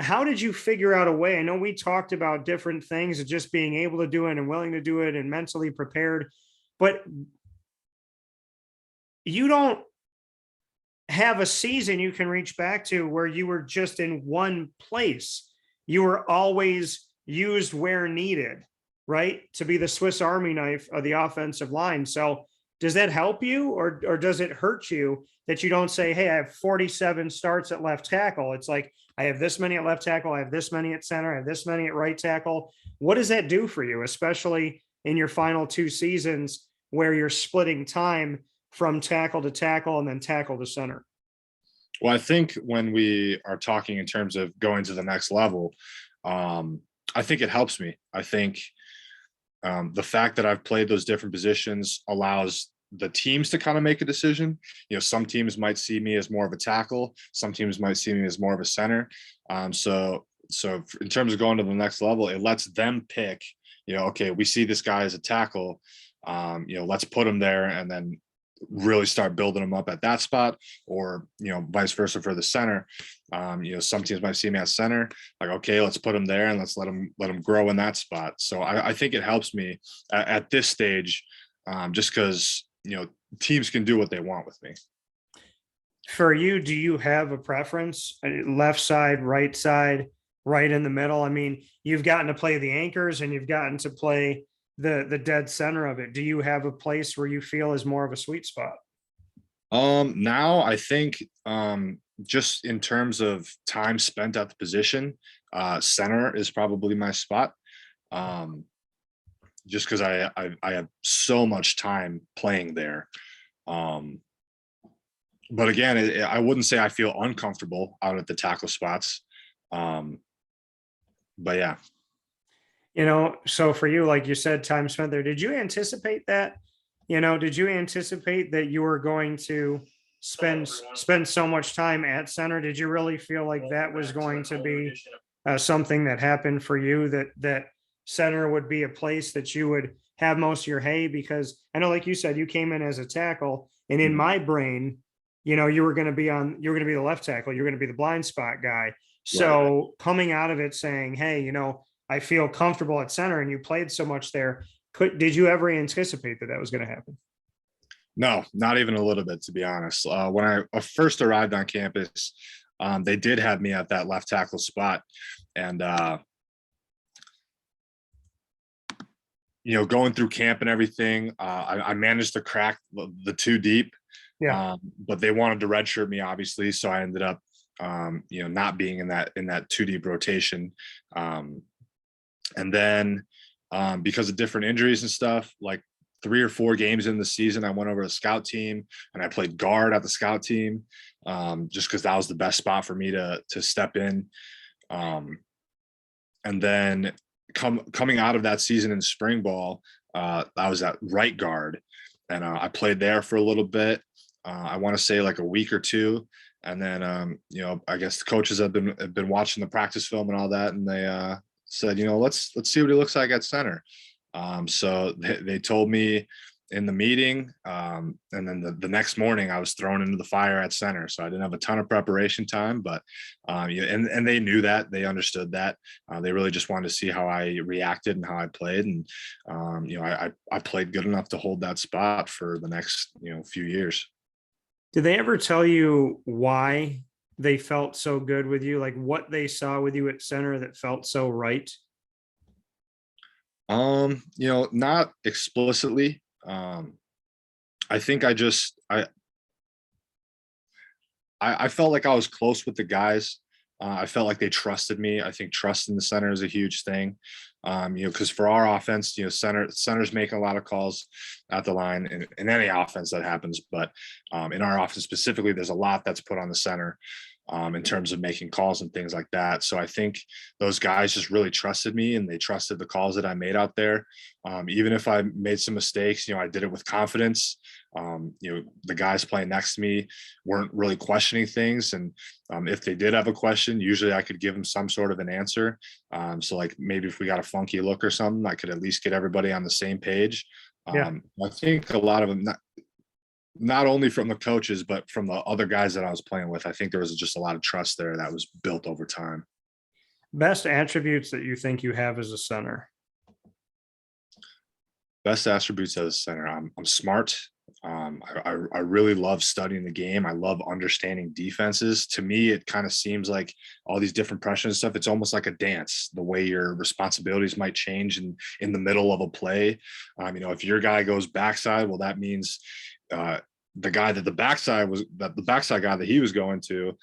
did you figure out a way? I know we talked about different things of just being able to do it and willing to do it and mentally prepared, but you don't have a season you can reach back to where you were just in one place. You were always used where needed, right? To be the Swiss Army knife of the offensive line. So does that help you or does it hurt you that you don't say, hey, I have 47 starts at left tackle? It's like, I have this many at left tackle. I have this many at center. I have this many at right tackle. What does that do for you, especially in your final 2 seasons where you're splitting time from tackle to tackle and then tackle to center? Well, I think when we are talking in terms of going to the next level, I think it helps me. I think the fact that I've played those different positions allows the teams to kind of make a decision. Some teams might see me as more of a tackle. Some teams might see me as more of a center. So in terms of going to the next level, it lets them pick, okay, we see this guy as a tackle. Let's put him there and then really start building them up at that spot, or vice versa for the center. Some teams might see me at center, like, okay, let's put him there and let's let him grow in that spot. So I think it helps me at this stage, just because teams can do what they want with me. For you, do you have a preference? Left side, right in the middle? I mean, you've gotten to play the anchors and you've gotten to play the dead center of it. Do you have a place where you feel is more of a sweet spot? Now I think just in terms of time spent at the position, center is probably my spot. Just because I have so much time playing there. But again, I wouldn't say I feel uncomfortable out at the tackle spots. But yeah. So for you, like you said, time spent there, did you anticipate that? Did you anticipate that you were going to spend so much time at center? Did you really feel like that was going to be something that happened for you, that center would be a place that you would have most of your hay? Because I know, like you said, you came in as a tackle, and in my brain, you were going to be the left tackle. You're going to be the blind spot guy. So coming out of it saying, hey, I feel comfortable at center, and you played so much there. Did you ever anticipate that was going to happen? No, not even a little bit, to be honest. When I first arrived on campus, they did have me at that left tackle spot, and going through camp and everything, I managed to crack the 2 deep. Yeah. But they wanted to redshirt me, obviously, so I ended up, not being in that 2 deep rotation. And then because of different injuries and stuff, like 3 or 4 games in the season, I went over to the scout team and I played guard at the scout team, just because that was the best spot for me to step in. And then coming out of that season in spring ball, I was at right guard, and I played there for a little bit. I want to say like a week or 2. And then, I guess the coaches have been watching the practice film and all that, and they said, let's see what he looks like at center. So they told me, in the meeting. And then the next morning I was thrown into the fire at center. So I didn't have a ton of preparation time, but yeah, and they knew that, they understood that. They really just wanted to see how I reacted and how I played. And, I played good enough to hold that spot for the next, few years. Did they ever tell you why they felt so good with you? Like what they saw with you at center that felt so right? Not explicitly. I think I felt like I was close with the guys. I felt like they trusted me. I think trust in the center is a huge thing. Because for our offense, centers make a lot of calls at the line in any offense that happens. But in our offense specifically, there's a lot that's put on the center in terms of making calls and things like that. So I think those guys just really trusted me, and they trusted the calls that I made out there. Even if I made some mistakes, I did it with confidence. The guys playing next to me weren't really questioning things. And if they did have a question, usually I could give them some sort of an answer. So like maybe if we got a funky look or something, I could at least get everybody on the same page. Yeah. I think a lot of them, not only from the coaches, but from the other guys that I was playing with, I think there was just a lot of trust there that was built over time. Best attributes that you think you have as a center? Best attributes as a center. I'm smart. I really love studying the game. I love understanding defenses. To me, it kind of seems like all these different pressures and stuff, it's almost like a dance, the way your responsibilities might change in the middle of a play. If your guy goes backside, well, that means the guy that the backside guy that he was going to,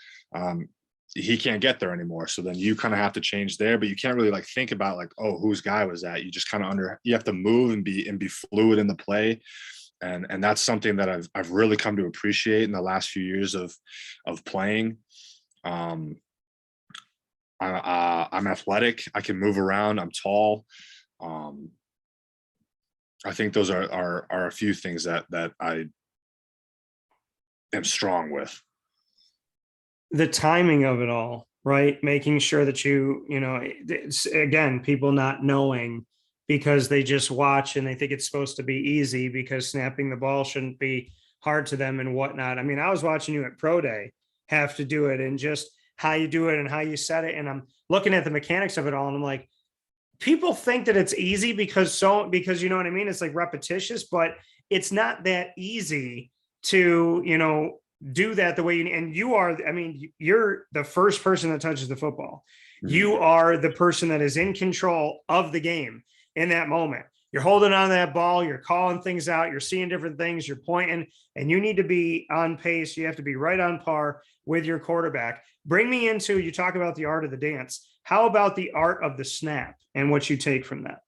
he can't get there anymore. So then you kind of have to change there, but you can't really like think about like, oh, whose guy was that? You just kind of you have to move and be fluid in the play. And that's something that I've really come to appreciate in the last few years of playing. I'm athletic. I can move around. I'm tall. I think those are a few things that I am strong with. The timing of it all, right? Making sure that it's, again, people not knowing because they just watch and they think it's supposed to be easy because snapping the ball shouldn't be hard to them and whatnot. I mean, I was watching you at Pro Day have to do it, and just how you do it and how you set it. And I'm looking at the mechanics of it all, and I'm like, people think that it's easy because you know what I mean? It's like repetitious, but it's not that easy to, do that the way you're the first person that touches the football. You are the person that is in control of the game in that moment. You're holding on to that ball, you're calling things out, you're seeing different things, you're pointing, and you need to be on pace. You have to be right on par with your quarterback. Bring me into, you talk about the art of the dance. How about the art of the snap and what you take from that?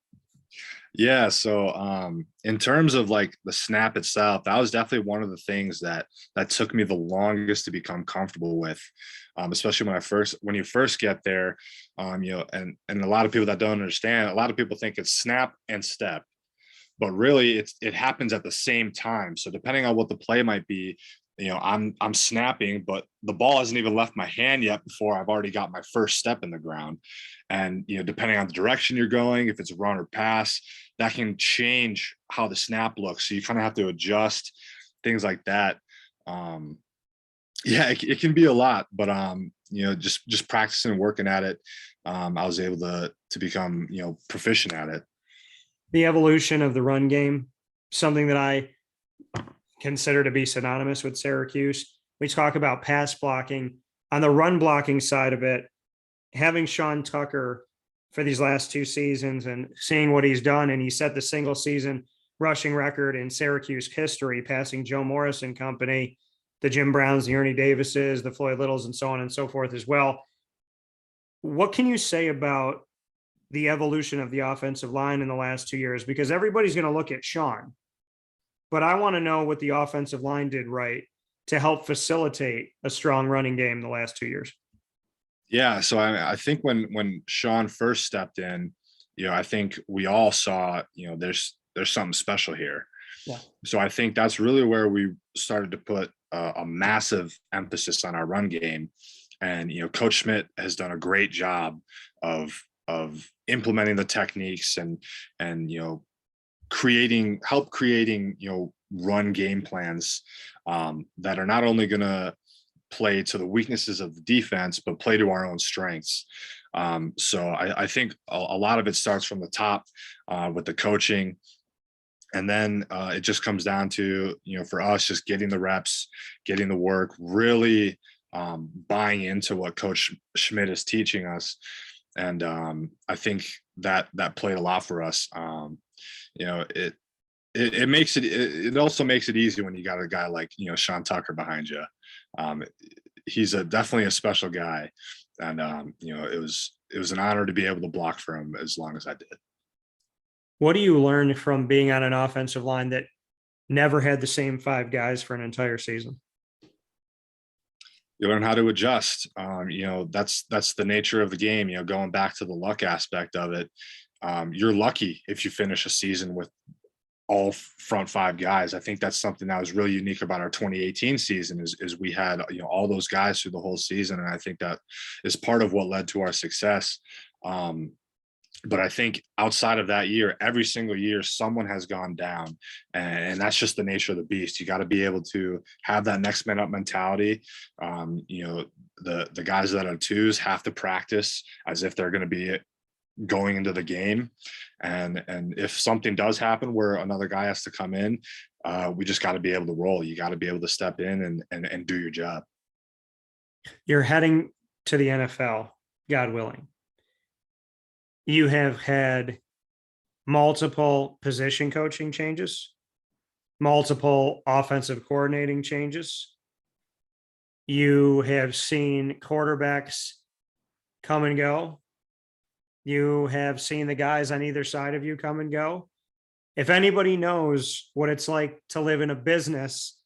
Yeah. So in terms of like the snap itself, that was definitely one of the things that took me the longest to become comfortable with. Especially when you first get there, and a lot of people that don't understand, a lot of people think it's snap and step, but really it happens at the same time. So depending on what the play might be, I'm snapping, but the ball hasn't even left my hand yet before I've already got my first step in the ground. And, depending on the direction you're going, if it's a run or pass, that can change how the snap looks. So you kind of have to adjust things like that. Yeah, it can be a lot, but, just practicing and working at it, I was able to become, proficient at it. The evolution of the run game, something that I consider to be synonymous with Syracuse. We talk about pass blocking. On the run blocking side of it, having Sean Tucker for these last two seasons and seeing what he's done, and he set the single season rushing record in Syracuse history, passing Joe Morris and company, the Jim Browns, the Ernie Davises, the Floyd Littles, and so on and so forth as well. What can you say about the evolution of the offensive line in the last 2 years? Because everybody's going to look at Sean, but I want to know what the offensive line did right to help facilitate a strong running game the last 2 years. Yeah. So I think when Sean first stepped in, I think we all saw, there's something special here. Yeah. So I think that's really where we started to put a massive emphasis on our run game. And, Coach Schmidt has done a great job of implementing the techniques and help creating, run game plans that are not only going to play to the weaknesses of the defense, but play to our own strengths. So I think a lot of it starts from the top with the coaching. And then it just comes down to, for us, just getting the reps, getting the work, really buying into what Coach Schmidt is teaching us. And I think that played a lot for us. It makes it also makes it easy when you got a guy like, Sean Tucker behind you. He's definitely a special guy. And, it was an honor to be able to block for him as long as I did. What do you learn from being on an offensive line that never had the same 5 guys for an entire season? You learn how to adjust. That's the nature of the game. Going back to the luck aspect of it, you're lucky if you finish a season with all front 5 guys. I think that's something that was really unique about our 2018 season is we had, all those guys through the whole season. And I think that is part of what led to our success. But I think outside of that year, every single year, someone has gone down, and that's just the nature of the beast. You got to be able to have that next man up mentality. The guys that are 2s have to practice as if they're going to be going into the game. And if something does happen where another guy has to come in, we just got to be able to roll. You got to be able to step in and do your job. You're heading to the NFL, God willing. You have had multiple position coaching changes, multiple offensive coordinating changes. You have seen quarterbacks come and go. You have seen the guys on either side of you come and go. If anybody knows what it's like to live in a business,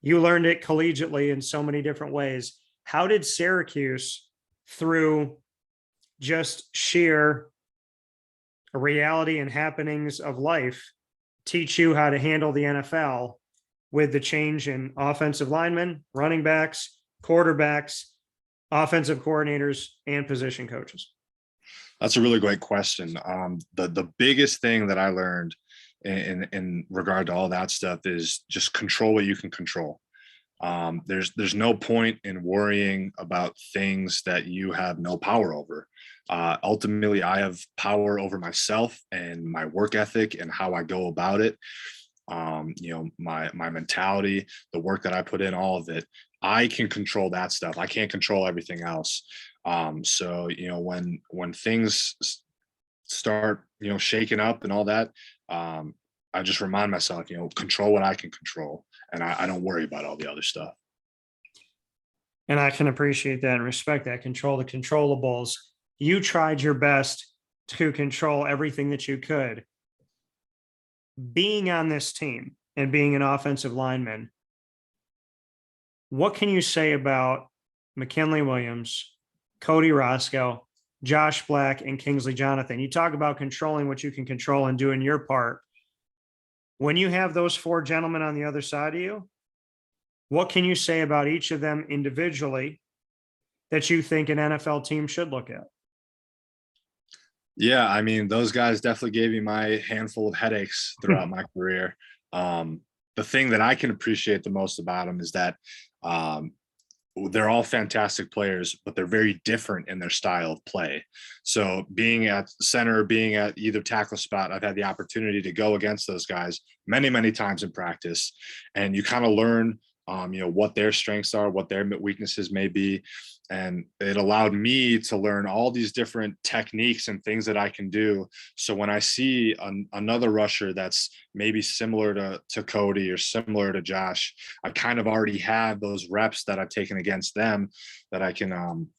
you learned it collegiately in so many different ways. How did Syracuse, through just sheer reality and happenings of life, teach you how to handle the NFL with the change in offensive linemen, running backs, quarterbacks, offensive coordinators, and position coaches? That's a really great question. The biggest thing that I learned in regard to all that stuff is just control what you can control. There's no point in worrying about things that you have no power over. Ultimately, I have power over myself and my work ethic and how I go about it. My mentality, the work that I put in, all of it, I can control that stuff. I can't control everything else. So, when things start, shaking up and all that, I just remind myself, control what I can control. And I don't worry about all the other stuff. And I can appreciate that and respect that. Control the controllables. You tried your best to control everything that you could. Being on this team and being an offensive lineman, what can you say about McKinley Williams, Cody Roscoe, Josh Black, and Kingsley Jonathan? You talk about controlling what you can control and doing your part. When you have those 4 gentlemen on the other side of you, what can you say about each of them individually that you think an NFL team should look at? Yeah, I mean, those guys definitely gave me my handful of headaches throughout my career. The thing that I can appreciate the most about them is that they're all fantastic players, but they're very different in their style of play. So being at center, being at either tackle spot, I've had the opportunity to go against those guys many, many times in practice. And you kind of learn, what their strengths are, what their weaknesses may be. And it allowed me to learn all these different techniques and things that I can do. So when I see another rusher that's maybe similar to Cody or similar to Josh, I kind of already have those reps that I've taken against them that I can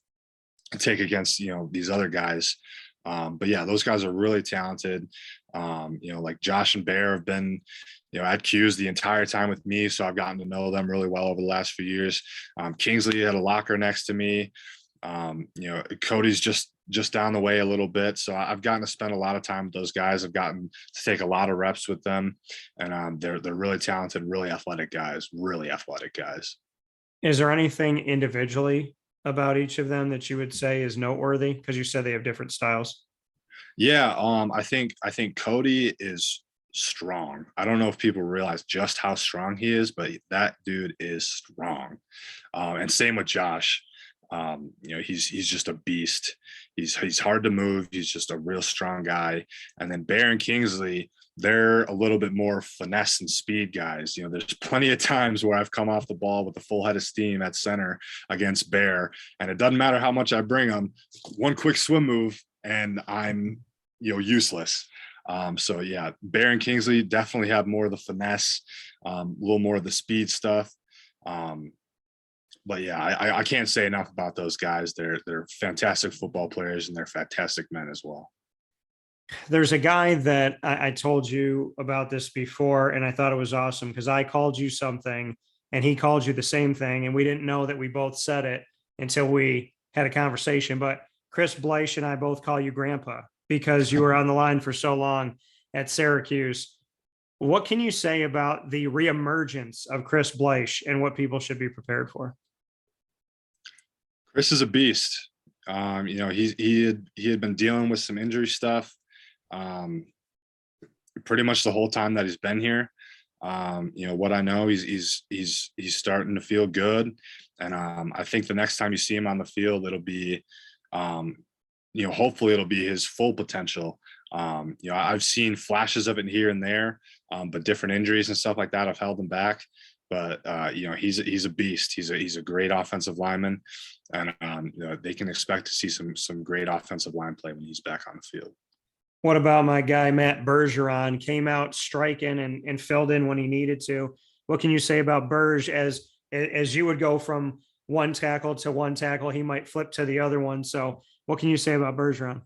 take against, these other guys. But yeah, those guys are really talented. Like Josh and Bear have been, at Q's the entire time with me. So I've gotten to know them really well over the last few years. Kingsley had a locker next to me. Cody's just down the way a little bit. So I've gotten to spend a lot of time with those guys. I've gotten to take a lot of reps with them, and they're really talented, really athletic guys. Is there anything individually about each of them that you would say is noteworthy? Because you said they have different styles. Yeah, I think Cody is strong. I don't know if people realize just how strong he is, but that dude is strong. And same with Josh. He's just a beast. He's hard to move. He's just a real strong guy. And then Bear and Kingsley, they're a little bit more finesse and speed guys. There's plenty of times where I've come off the ball with a full head of steam at center against Bear, and it doesn't matter how much I bring him. One quick swim move, and I'm useless. So yeah, Bear and Kingsley definitely have more of the finesse, a little more of the speed stuff. But yeah, I can't say enough about those guys. They're fantastic football players, and they're fantastic men as well. There's a guy that I told you about this before, and I thought it was awesome because I called you something and he called you the same thing, and we didn't know that we both said it until we had a conversation. But Chris Bleich and I both call you Grandpa because you were on the line for so long at Syracuse. What can you say about the reemergence of Chris Bleich and what people should be prepared for? Chris is a beast. He had been dealing with some injury stuff pretty much the whole time that he's been here. What I know, he's starting to feel good, and I think the next time you see him on the field, it'll be, hopefully it'll be his full potential. I've seen flashes of it here and there, but different injuries and stuff like that have held him back. But he's a beast. He's a great offensive lineman, and they can expect to see some great offensive line play when he's back on the field. What about my guy, Matt Bergeron? Came out striking and filled in when he needed to. What can you say about Berge as you would go from one tackle to one tackle, he might flip to the other one. So what can you say about Bergeron?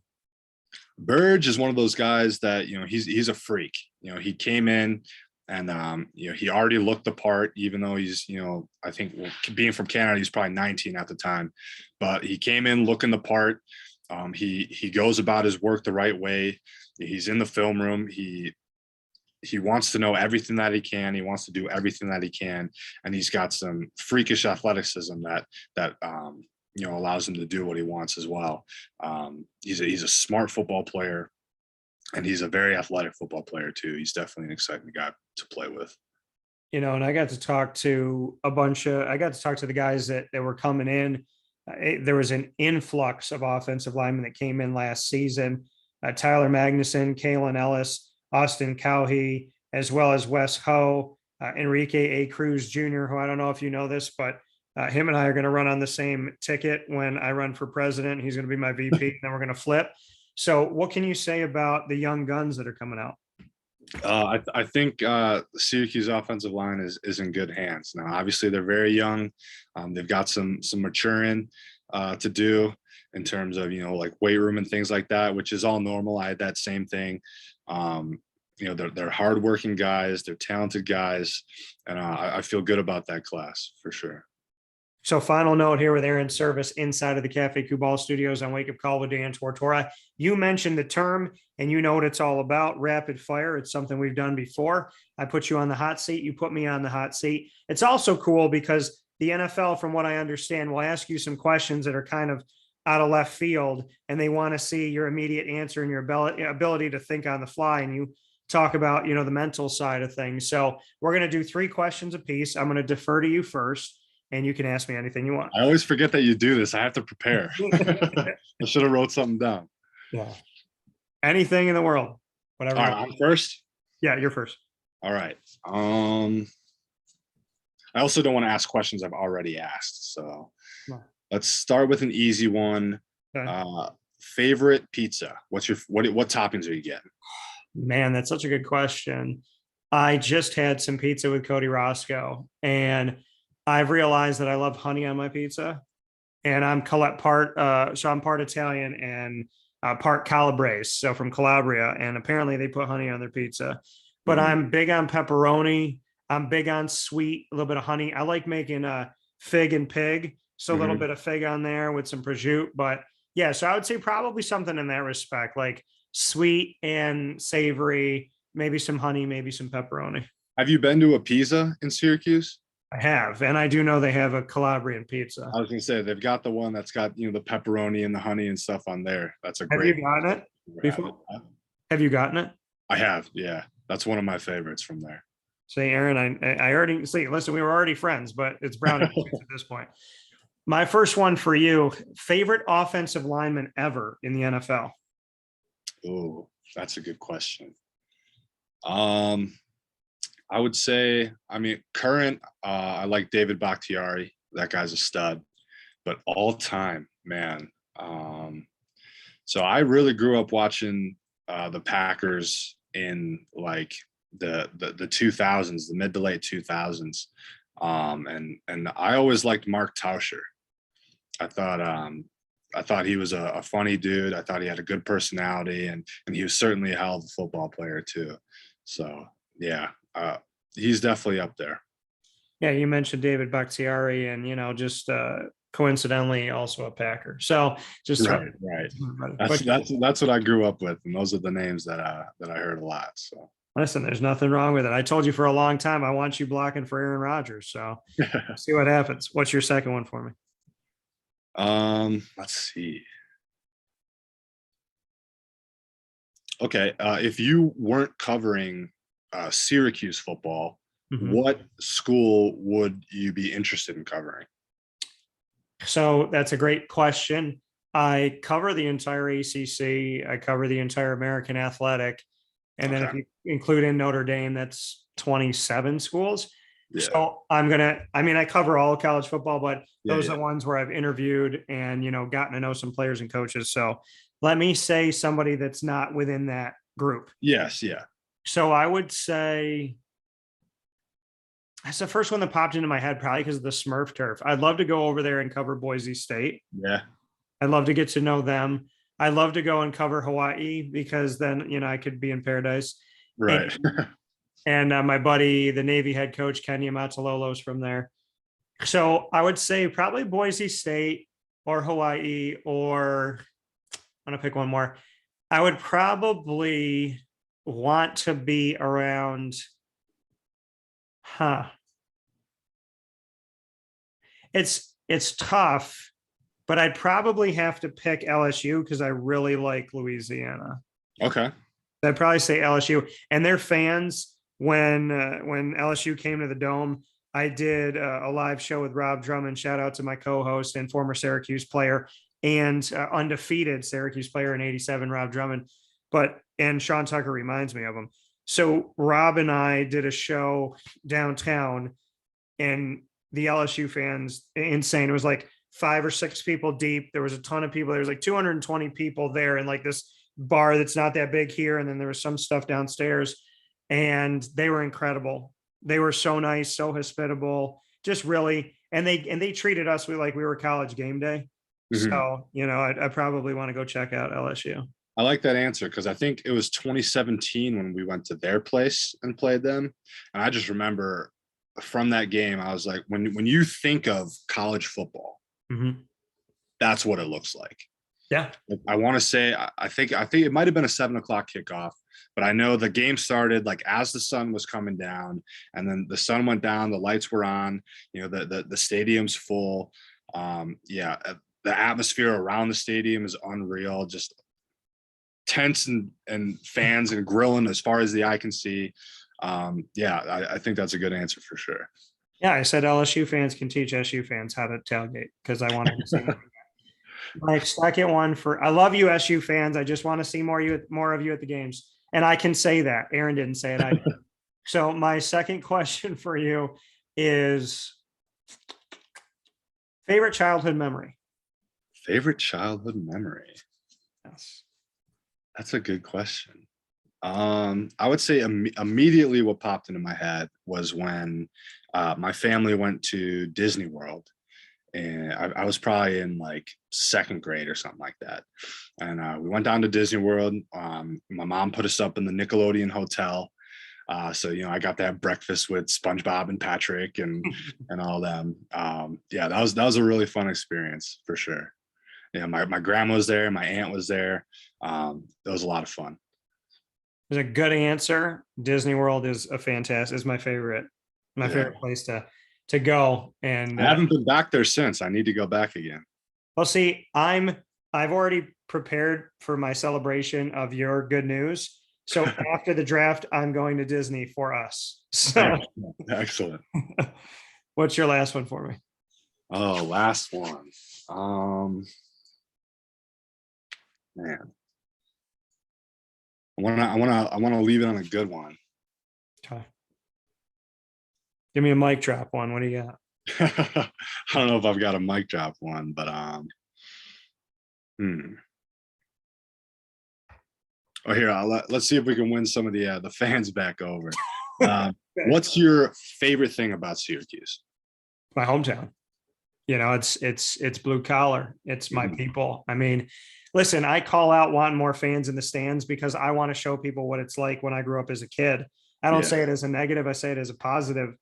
Berge is one of those guys that, he's a freak. He came in and, he already looked the part, even though he's, I think being from Canada, he's probably 19 at the time, but he came in looking the part. He goes about his work the right way. He's in the film room. He wants to know everything that he can. He wants to do everything that he can, and he's got some freakish athleticism that allows him to do what he wants as well. He's a smart football player, and he's a very athletic football player too. He's definitely an exciting guy to play with. And I got to talk to the guys that were coming in. There was an influx of offensive linemen that came in last season. Tyler Magnuson, Kalen Ellis, Austin Cowhey, as well as Wes Ho, Enrique A. Cruz Jr., who I don't know if you know this, but him and I are going to run on the same ticket when I run for president. He's going to be my VP, and then we're going to flip. So what can you say about the young guns that are coming out? I think the Syracuse offensive line is in good hands. Now, obviously, they're very young. They've got some maturing to do in terms of, like weight room and things like that, which is all normal. I had that same thing. They're hardworking guys. They're talented guys. And I feel good about that class for sure. So final note here with Airon Servais inside of the Cafe Kubal studios on Wake Up Call with Dan Tortora. You mentioned the term and you know what it's all about, rapid fire. It's something we've done before. I put you on the hot seat. You put me on the hot seat. It's also cool because the NFL, from what I understand, will ask you some questions that are kind of out of left field, and they want to see your immediate answer and your ability to think on the fly. And you talk about, the mental side of things. So we're going to do 3 questions apiece. I'm going to defer to you first, and you can ask me anything you want. I always forget that you do this. I have to prepare. I should have wrote something down. Yeah. Anything in the world, whatever. All right, I'm first. Yeah, you're first. All right. I also don't want to ask questions I've already asked. So let's start with an easy one. Okay. Favorite pizza? What toppings are you getting? Man, that's such a good question. I just had some pizza with Cody Roscoe, and I've realized that I love honey on my pizza, and I'm part Italian and part Calabrese, so from Calabria, and apparently they put honey on their pizza. But I'm big on pepperoni. I'm big on sweet, a little bit of honey. I like making a fig and pig, so a little bit of fig on there with some prosciutto. But yeah, so I would say probably something in that respect, like sweet and savory, maybe some honey, maybe some pepperoni. Have you been to a pizza in Syracuse? I have, and I do know they have a Calabrian pizza. I was gonna say they've got the one that's got the pepperoni and the honey and stuff on there. That's a great. Have you gotten it before? Have you gotten it? I have, yeah. That's one of my favorites from there. Say, Aaron, I already see. Listen, we were already friends, but it's brownie points at this point. My first one for you: favorite offensive lineman ever in the NFL. Oh, that's a good question. I would say, I mean, current, I like David Bakhtiari. That guy's a stud. But all time, man. So I really grew up watching the Packers in like the 2000s, the mid to late 2000s. And I always liked Mark Tauscher. I thought he was a funny dude. I thought he had a good personality, and he was certainly a hell of a football player too. So yeah, he's definitely up there. Yeah, you mentioned David Bakhtiari, and just coincidentally also a Packer. So just Right. That's what I grew up with, and those are the names that I heard a lot. So listen, there's nothing wrong with it. I told you for a long time I want you blocking for Aaron Rodgers. So see what happens. What's your second one for me? Let's see. Okay, if you weren't covering Syracuse football, what school would you be interested in covering? So that's a great question. I cover the entire ACC. I cover the entire American Athletic. And then if you include in Notre Dame, that's 27 schools. Yeah. So I cover all of college football, but those are the ones where I've interviewed and, gotten to know some players and coaches. So let me say somebody that's not within that group. Yes. Yeah. So I would say that's the first one that popped into my head, probably because of the Smurf turf. I'd love to go over there and cover Boise State. Yeah. I'd love to get to know them. I'd love to go and cover Hawaii because then, I could be in paradise. Right. And my buddy, the Navy head coach, Kenya Matalolo's from there. So I would say probably Boise State or Hawaii, or I'm going to pick one more. I would probably want to be around, It's tough, but I'd probably have to pick LSU because I really like Louisiana. Okay. I'd probably say LSU, and their fans, when LSU came to the Dome, I did a live show with Rob Drummond. Shout out to my co-host and former Syracuse player and undefeated Syracuse player in '87, Rob Drummond. And Sean Tucker reminds me of him. So Rob and I did a show downtown, and the LSU fans, insane. It was like 5 or 6 people deep. There was a ton of people. There was like 220 people there in like this bar that's not that big here. And then there was some stuff downstairs, and they were incredible. They were so nice, so hospitable, just really. And they treated us like we were college game day. So, I probably want to go check out LSU. I like that answer because I think it was 2017 when we went to their place and played them. And I just remember from that game, I was like, when you think of college football, that's what it looks like. Yeah. I want to say, I think it might've been a 7:00 kickoff, but I know the game started like as the sun was coming down, and then the sun went down, the lights were on, the stadium's full. The atmosphere around the stadium is unreal, just tents and fans and grilling as far as the eye can see. I think that's a good answer for sure. Yeah, I said LSU fans can teach SU fans how to tailgate because I wanted to see that. My second one I love you SU fans. I just want to see more of you at the games. And I can say that. Aaron didn't say it. So my second question for you is favorite childhood memory. Favorite childhood memory. Yes. That's a good question. I would say immediately what popped into my head was when my family went to Disney World, and I was probably in like 2nd grade or something like that. And we went down to Disney World. My mom put us up in the Nickelodeon hotel. So, I got to have breakfast with SpongeBob and Patrick and all them. That was a really fun experience for sure. My grandma was there. My aunt was there. That was a lot of fun. It's a good answer. Disney World is my favorite place to go. And I haven't been back there since. I need to go back again. Well, see, I've already prepared for my celebration of your good news. So after the draft, I'm going to Disney for us. So Excellent. what's your last one for me? Oh, last one. Man, I wanna leave it on a good one. Okay. Give me a mic drop one. What do you got? I don't know if I've got a mic drop one, but Oh, here, let's see if we can win some of the fans back over. What's your favorite thing about Syracuse? My hometown. You know, it's blue collar. It's my Mhm. people. I mean, listen, I call out wanting more fans in the stands because I want to show people what it's like when I grew up as a kid. I don't Yeah. say it as a negative. I say it as a positive.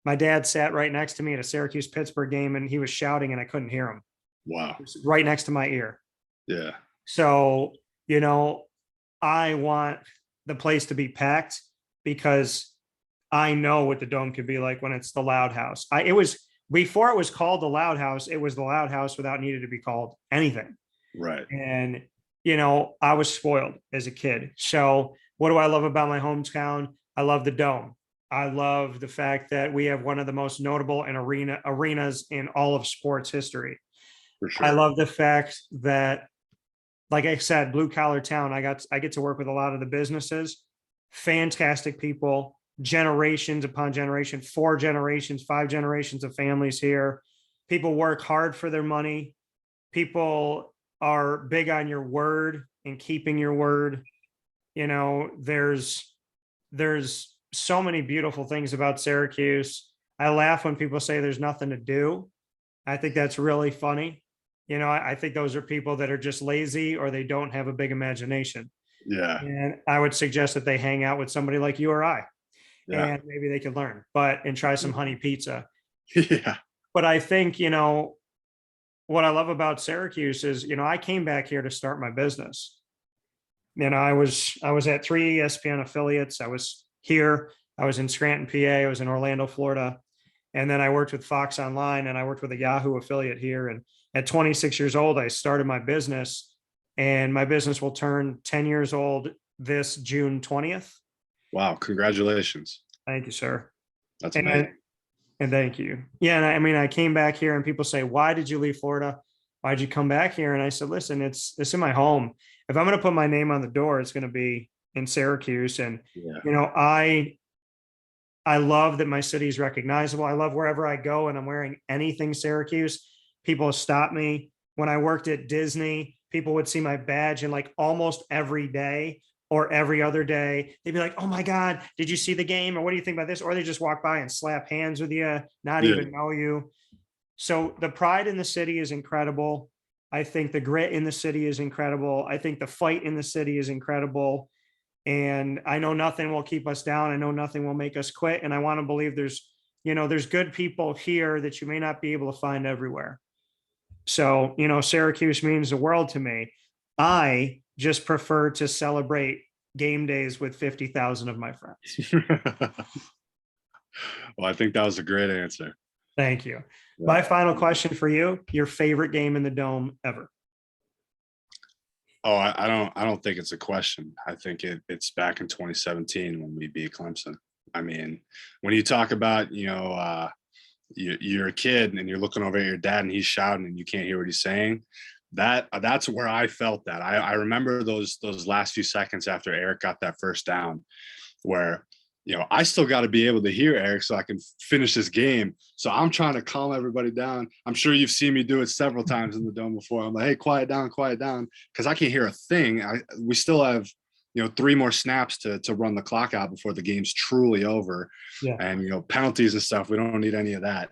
My dad sat right next to me at a Syracuse Pittsburgh game and he was shouting and I couldn't hear him. Wow. He was right next to my ear. Yeah. So, you know, I want the place to be packed because I know what the dome could be like when it's the Loud House. It was before it was called the Loud House, it was the Loud House without needing to be called anything. Right. And, you know, I was spoiled as a kid. So what do I love about my hometown? I love the dome. I love the fact that we have one of the most notable and arenas in all of sports history. For I sure. love the fact that, like I said, blue collar town. I get to work with a lot of the businesses, fantastic people, generations upon generation, 4 generations, 5 generations of families here. People work hard for their money. People are big on your word and keeping your word. You know, there's so many beautiful things about Syracuse. I laugh when people say there's nothing to do. I think that's really funny. You know, I think those are people that are just lazy or they don't have a big imagination. Yeah. And I would suggest that they hang out with somebody like you or I, Yeah. and maybe they could learn, and try some honey pizza. Yeah. But I think, you know, what I love about Syracuse is, you know, I came back here to start my business. You know, I was at 3 ESPN affiliates. I was here. I was in Scranton, PA. I was in Orlando, Florida. And then I worked with Fox Online and I worked with a Yahoo affiliate here. And at 26 years old, I started my business, and my business will turn 10 years old this June 20th. Wow. Congratulations. Thank you, sir. That's And amazing. and thank you. Yeah, and I mean, I came back here and people say, "Why did you leave Florida? Why'd you come back here?" And I said, "Listen, it's in my home. If I'm going to put my name on the door, it's going to be in Syracuse." And Yeah. you know, I love that my city is recognizable. I love wherever I go and I'm wearing anything Syracuse, people stop me. When I worked at Disney, people would see my badge and like almost every day or every other day, they'd be like, "Oh my God, did you see the game? Or what do you think about this?" Or they just walk by and slap hands with you, not Yeah. even know you. So the pride in the city is incredible. I think the grit in the city is incredible. I think the fight in the city is incredible. And I know nothing will keep us down. I know nothing will make us quit. And I want to believe there's good people here that you may not be able to find everywhere. So, you know, Syracuse means the world to me. I just prefer to celebrate game days with 50,000 of my friends. Well, I think that was a great answer. Thank you. Yeah. My final question for you, your favorite game in the dome ever? Oh, I don't think it's a question. I think it's back in 2017 when we beat Clemson. I mean, when you talk about, you're a kid and you're looking over at your dad and he's shouting and you can't hear what he's saying. That's where I felt that. I remember those last few seconds after Eric got that first down, where I still got to be able to hear Eric so I can finish this game. So I'm trying to calm everybody down. I'm sure you've seen me do it several times in the dome before. I'm like, "Hey, quiet down," because I can't hear a thing. We still have 3 more snaps to run the clock out before the game's truly over. Yeah. And penalties and stuff. We don't need any of that.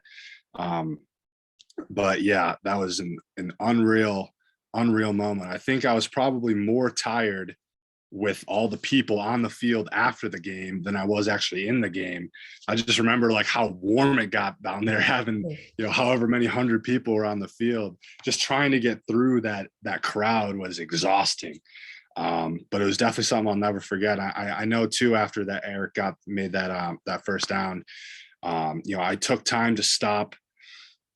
But yeah, that was an unreal moment. I think I was probably more tired with all the people on the field after the game than I was actually in the game. I just remember like how warm it got down there, having however many 100 people were on the field. Just trying to get through that crowd was exhausting. But it was definitely something I'll never forget. I know too, after that Eric made that first down, I took time to stop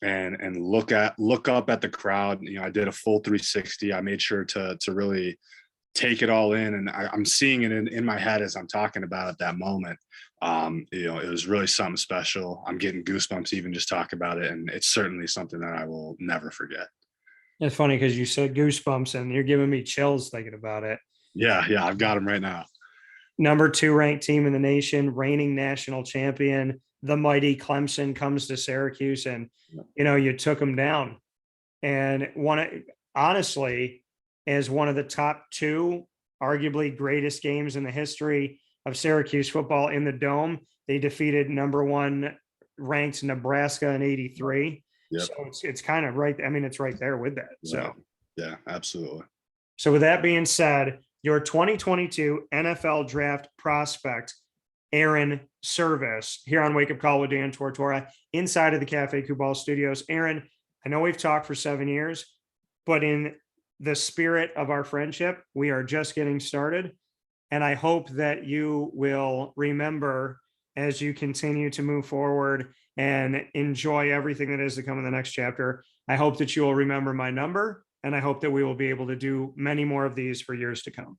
and look up at the crowd. I did a full 360. I made sure to really take it all in, and I'm seeing it in my head as I'm talking about it that moment. You know, it was really something special. I'm getting goosebumps even just talk about it, and it's certainly something that I will never forget. It's funny because you said goosebumps and you're giving me chills thinking about it. Yeah, yeah, I've got them right now. Number 2 ranked team in the nation, reigning national champion, the mighty Clemson comes to Syracuse, and you took them down. And honestly, as one of the top 2, arguably greatest games in the history of Syracuse football in the Dome, they defeated number 1 ranked Nebraska in '83. Yep. So it's kind of right. I mean, it's right there with that. So yeah, absolutely. So with that being said, your 2022 NFL draft prospect, Airon Servais, here on Wake Up Call with Dan Tortora, inside of the Cafe Kubal studios. Airon, I know we've talked for 7 years, but in the spirit of our friendship, we are just getting started. And I hope that you will remember as you continue to move forward and enjoy everything that is to come in the next chapter. I hope that you will remember my number, and I hope that we will be able to do many more of these for years to come.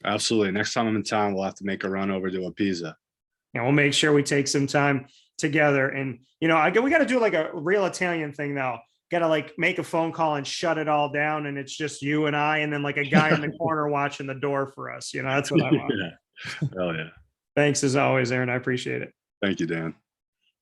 Absolutely. Next time I'm in town, we'll have to make a run over to a pizza. And we'll make sure we take some time together. And, we got to do like a real Italian thing now. Got to like make a phone call and shut it all down. And it's just you and I, and then like a guy in the corner watching the door for us. That's what I want. Yeah. Hell yeah. Thanks as always, Airon. I appreciate it. Thank you, Dan.